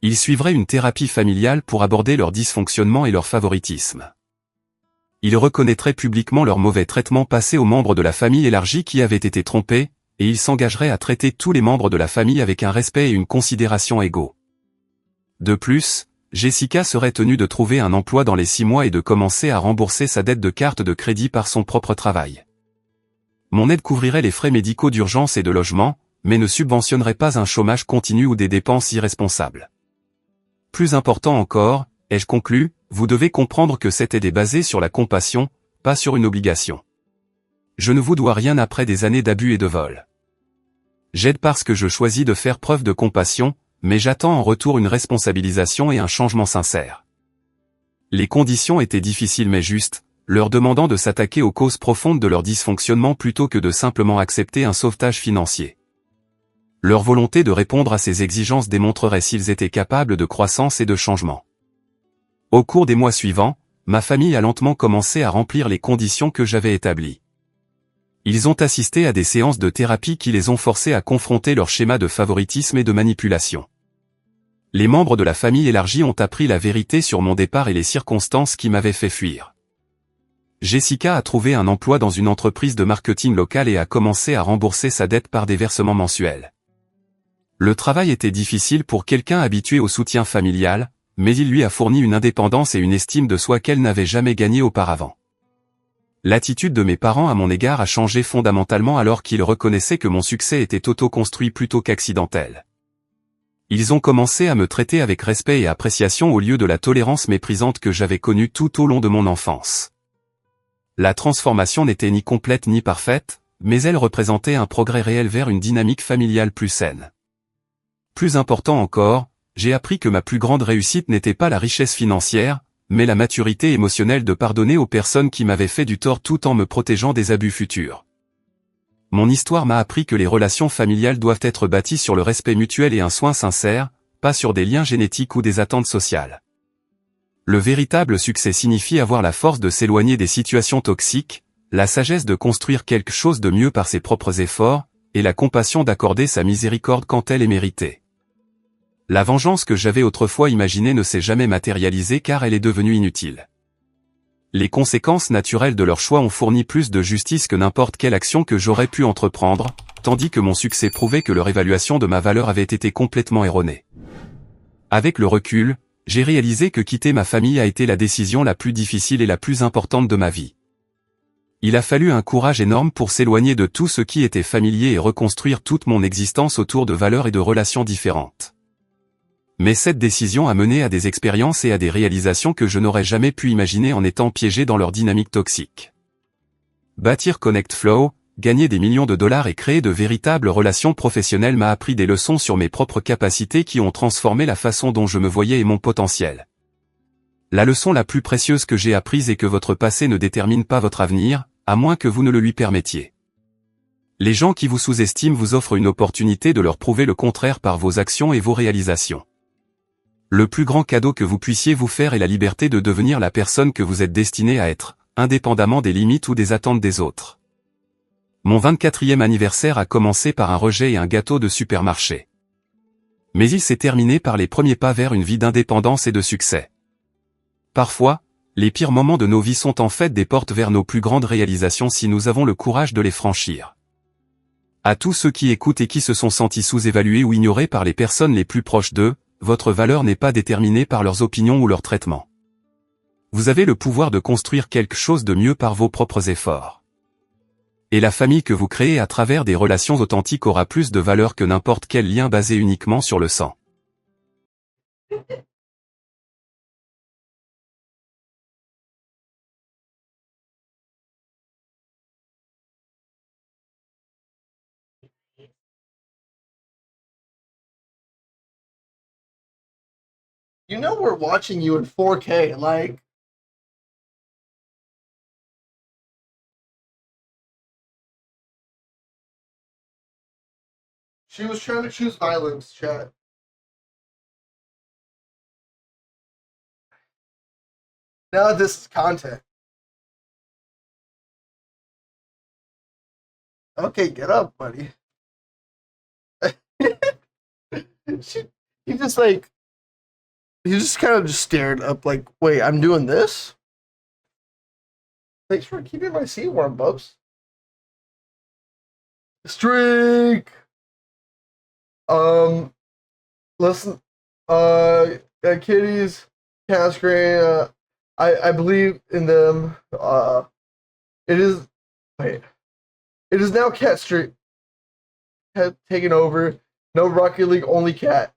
Ils suivraient une thérapie familiale pour aborder leur dysfonctionnement et leur favoritisme. Ils reconnaîtraient publiquement leur mauvais traitement passé aux membres de la famille élargie qui avaient été trompés, et ils s'engageraient à traiter tous les membres de la famille avec un respect et une considération égaux. De plus, Jessica serait tenue de trouver un emploi dans les 6 mois et de commencer à rembourser sa dette de carte de crédit par son propre travail. Mon aide couvrirait les frais médicaux d'urgence et de logement, mais ne subventionnerait pas un chômage continu ou des dépenses irresponsables. Plus important encore, ai-je conclu, vous devez comprendre que cette aide est basée sur la compassion, pas sur une obligation. Je ne vous dois rien après des années d'abus et de vol. J'aide parce que je choisis de faire preuve de compassion, mais j'attends en retour une responsabilisation et un changement sincère. Les conditions étaient difficiles mais justes, leur demandant de s'attaquer aux causes profondes de leur dysfonctionnement plutôt que de simplement accepter un sauvetage financier. Leur volonté de répondre à ces exigences démontrerait s'ils étaient capables de croissance et de changement. Au cours des mois suivants, ma famille a lentement commencé à remplir les conditions que j'avais établies. Ils ont assisté à des séances de thérapie qui les ont forcés à confronter leur schéma de favoritisme et de manipulation. Les membres de la famille élargie ont appris la vérité sur mon départ et les circonstances qui m'avaient fait fuir. Jessica a trouvé un emploi dans une entreprise de marketing locale et a commencé à rembourser sa dette par des versements mensuels. Le travail était difficile pour quelqu'un habitué au soutien familial, mais il lui a fourni une indépendance et une estime de soi qu'elle n'avait jamais gagnée auparavant. L'attitude de mes parents à mon égard a changé fondamentalement alors qu'ils reconnaissaient que mon succès était auto-construit plutôt qu'accidentel. Ils ont commencé à me traiter avec respect et appréciation au lieu de la tolérance méprisante que j'avais connue tout au long de mon enfance. La transformation n'était ni complète ni parfaite, mais elle représentait un progrès réel vers une dynamique familiale plus saine. Plus important encore, j'ai appris que ma plus grande réussite n'était pas la richesse financière, mais la maturité émotionnelle de pardonner aux personnes qui m'avaient fait du tort tout en me protégeant des abus futurs. Mon histoire m'a appris que les relations familiales doivent être bâties sur le respect mutuel et un soin sincère, pas sur des liens génétiques ou des attentes sociales. Le véritable succès signifie avoir la force de s'éloigner des situations toxiques, la sagesse de construire quelque chose de mieux par ses propres efforts, et la compassion d'accorder sa miséricorde quand elle est méritée. La vengeance que j'avais autrefois imaginée ne s'est jamais matérialisée car elle est devenue inutile. Les conséquences naturelles de leur choix ont fourni plus de justice que n'importe quelle action que j'aurais pu entreprendre, tandis que mon succès prouvait que leur évaluation de ma valeur avait été complètement erronée. Avec le recul, j'ai réalisé que quitter ma famille a été la décision la plus difficile et la plus importante de ma vie. Il a fallu un courage énorme pour s'éloigner de tout ce qui était familier et reconstruire toute mon existence autour de valeurs et de relations différentes. Mais cette décision a mené à des expériences et à des réalisations que je n'aurais jamais pu imaginer en étant piégé dans leur dynamique toxique. Bâtir Connect Flow, gagner des millions de dollars et créer de véritables relations professionnelles m'a appris des leçons sur mes propres capacités qui ont transformé la façon dont je me voyais et mon potentiel. La leçon la plus précieuse que j'ai apprise est que votre passé ne détermine pas votre avenir, à moins que vous ne le lui permettiez. Les gens qui vous sous-estiment vous offrent une opportunité de leur prouver le contraire par vos actions et vos réalisations. Le plus grand cadeau que vous puissiez vous faire est la liberté de devenir la personne que vous êtes destiné à être, indépendamment des limites ou des attentes des autres. Mon 24e anniversaire a commencé par un rejet et un gâteau de supermarché. Mais il s'est terminé par les premiers pas vers une vie d'indépendance et de succès. Parfois, les pires moments de nos vies sont en fait des portes vers nos plus grandes réalisations si nous avons le courage de les franchir. À tous ceux qui écoutent et qui se sont sentis sous-évalués ou ignorés par les personnes les plus proches d'eux, votre valeur n'est pas déterminée par leurs opinions ou leurs traitements. Vous avez le pouvoir de construire quelque chose de mieux par vos propres efforts. Et la famille que vous créez à travers des relations authentiques aura plus de valeur que n'importe quel lien basé uniquement sur le sang. You know we're watching you in 4K. Like, she was trying to choose violence, chat. Now this is content. Okay, get up, buddy. she, he just like, he just kind of just stared up like, wait, I'm doing this? Thanks for keeping my seat warm, Bubs. Streak! Um, listen, kitties, cast grain, I believe in them. It is, wait, it is now Cat Street. Cat taken over. No Rocket League, only Cat.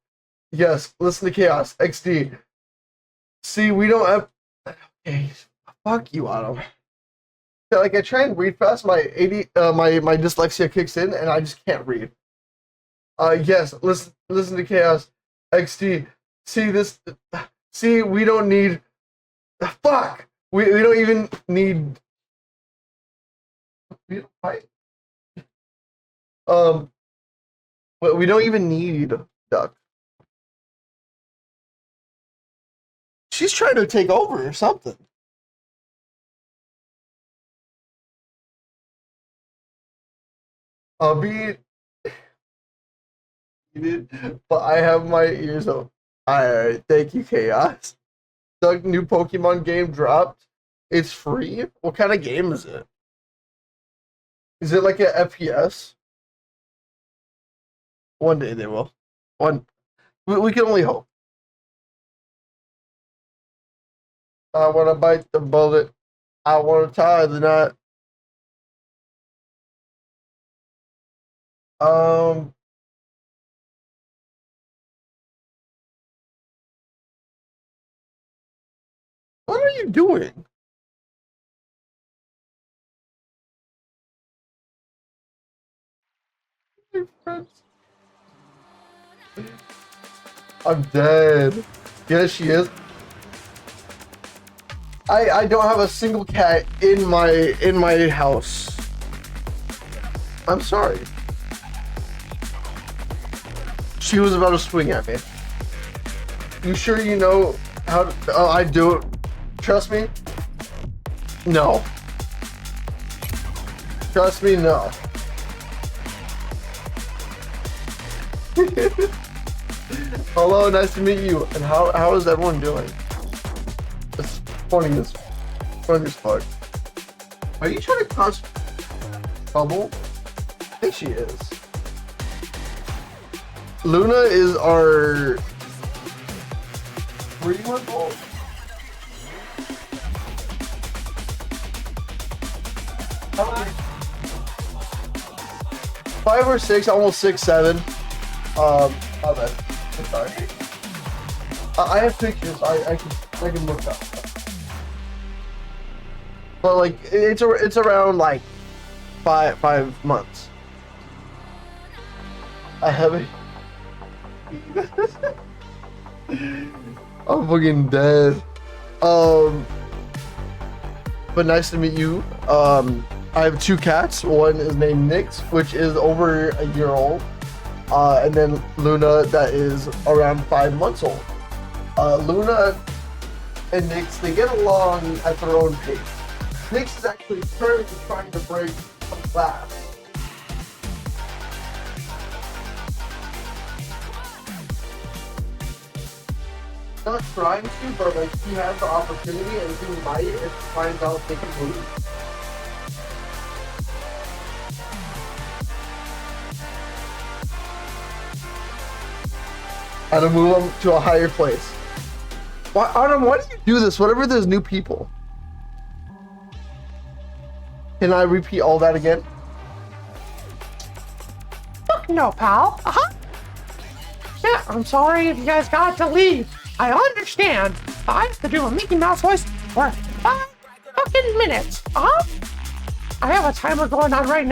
Yes, listen to Chaos, XD. See, we don't have, okay, fuck you, Autumn. Like, I try and read fast, my my dyslexia kicks in, and I just can't read. Yes, listen to Chaos, XD. See this, see, we don't need, fuck! We don't even need, we don't even need Duck. She's trying to take over or something. I'll be, but I have my ears open. Alright, thank you, Chaos. The new Pokemon game dropped. It's free? What kind of game is it? Is it like an FPS? One day they will. We can only hope. I want to bite the bullet. I want to tie the knot. Um, what are you doing? I'm dead. Yes, she is. I don't have a single cat in my house. I'm sorry. She was about to swing at me. You sure you know how to... Oh, I do it. Trust me? No. Trust me, no. Hello, nice to meet you. And how is everyone doing? It's funny as fuck. Are you trying to cause trouble? I think she is. Luna is our 3-month-old. Five or six, almost 6, 7. My bad. I'm sorry. I have pictures. I can look up. But like it's around like 5 months. I haven't. I'm fucking dead. But nice to meet you. I have 2 cats. One is named Nyx, which is over a year old. And then Luna, that is around 5 months old. Luna and Nyx, they get along at their own pace. Nyx is actually currently trying to break some glass. Not trying to, but like he has the opportunity and he might if he finds out they can move. How to move them to a higher place. Why, Autumn, why do you do this whenever there's new people? Can I repeat all that again? No, pal. Yeah, I'm sorry if you guys got to leave. I understand. I have to do a Mickey Mouse voice for 5 fucking minutes. I have a timer going on right now.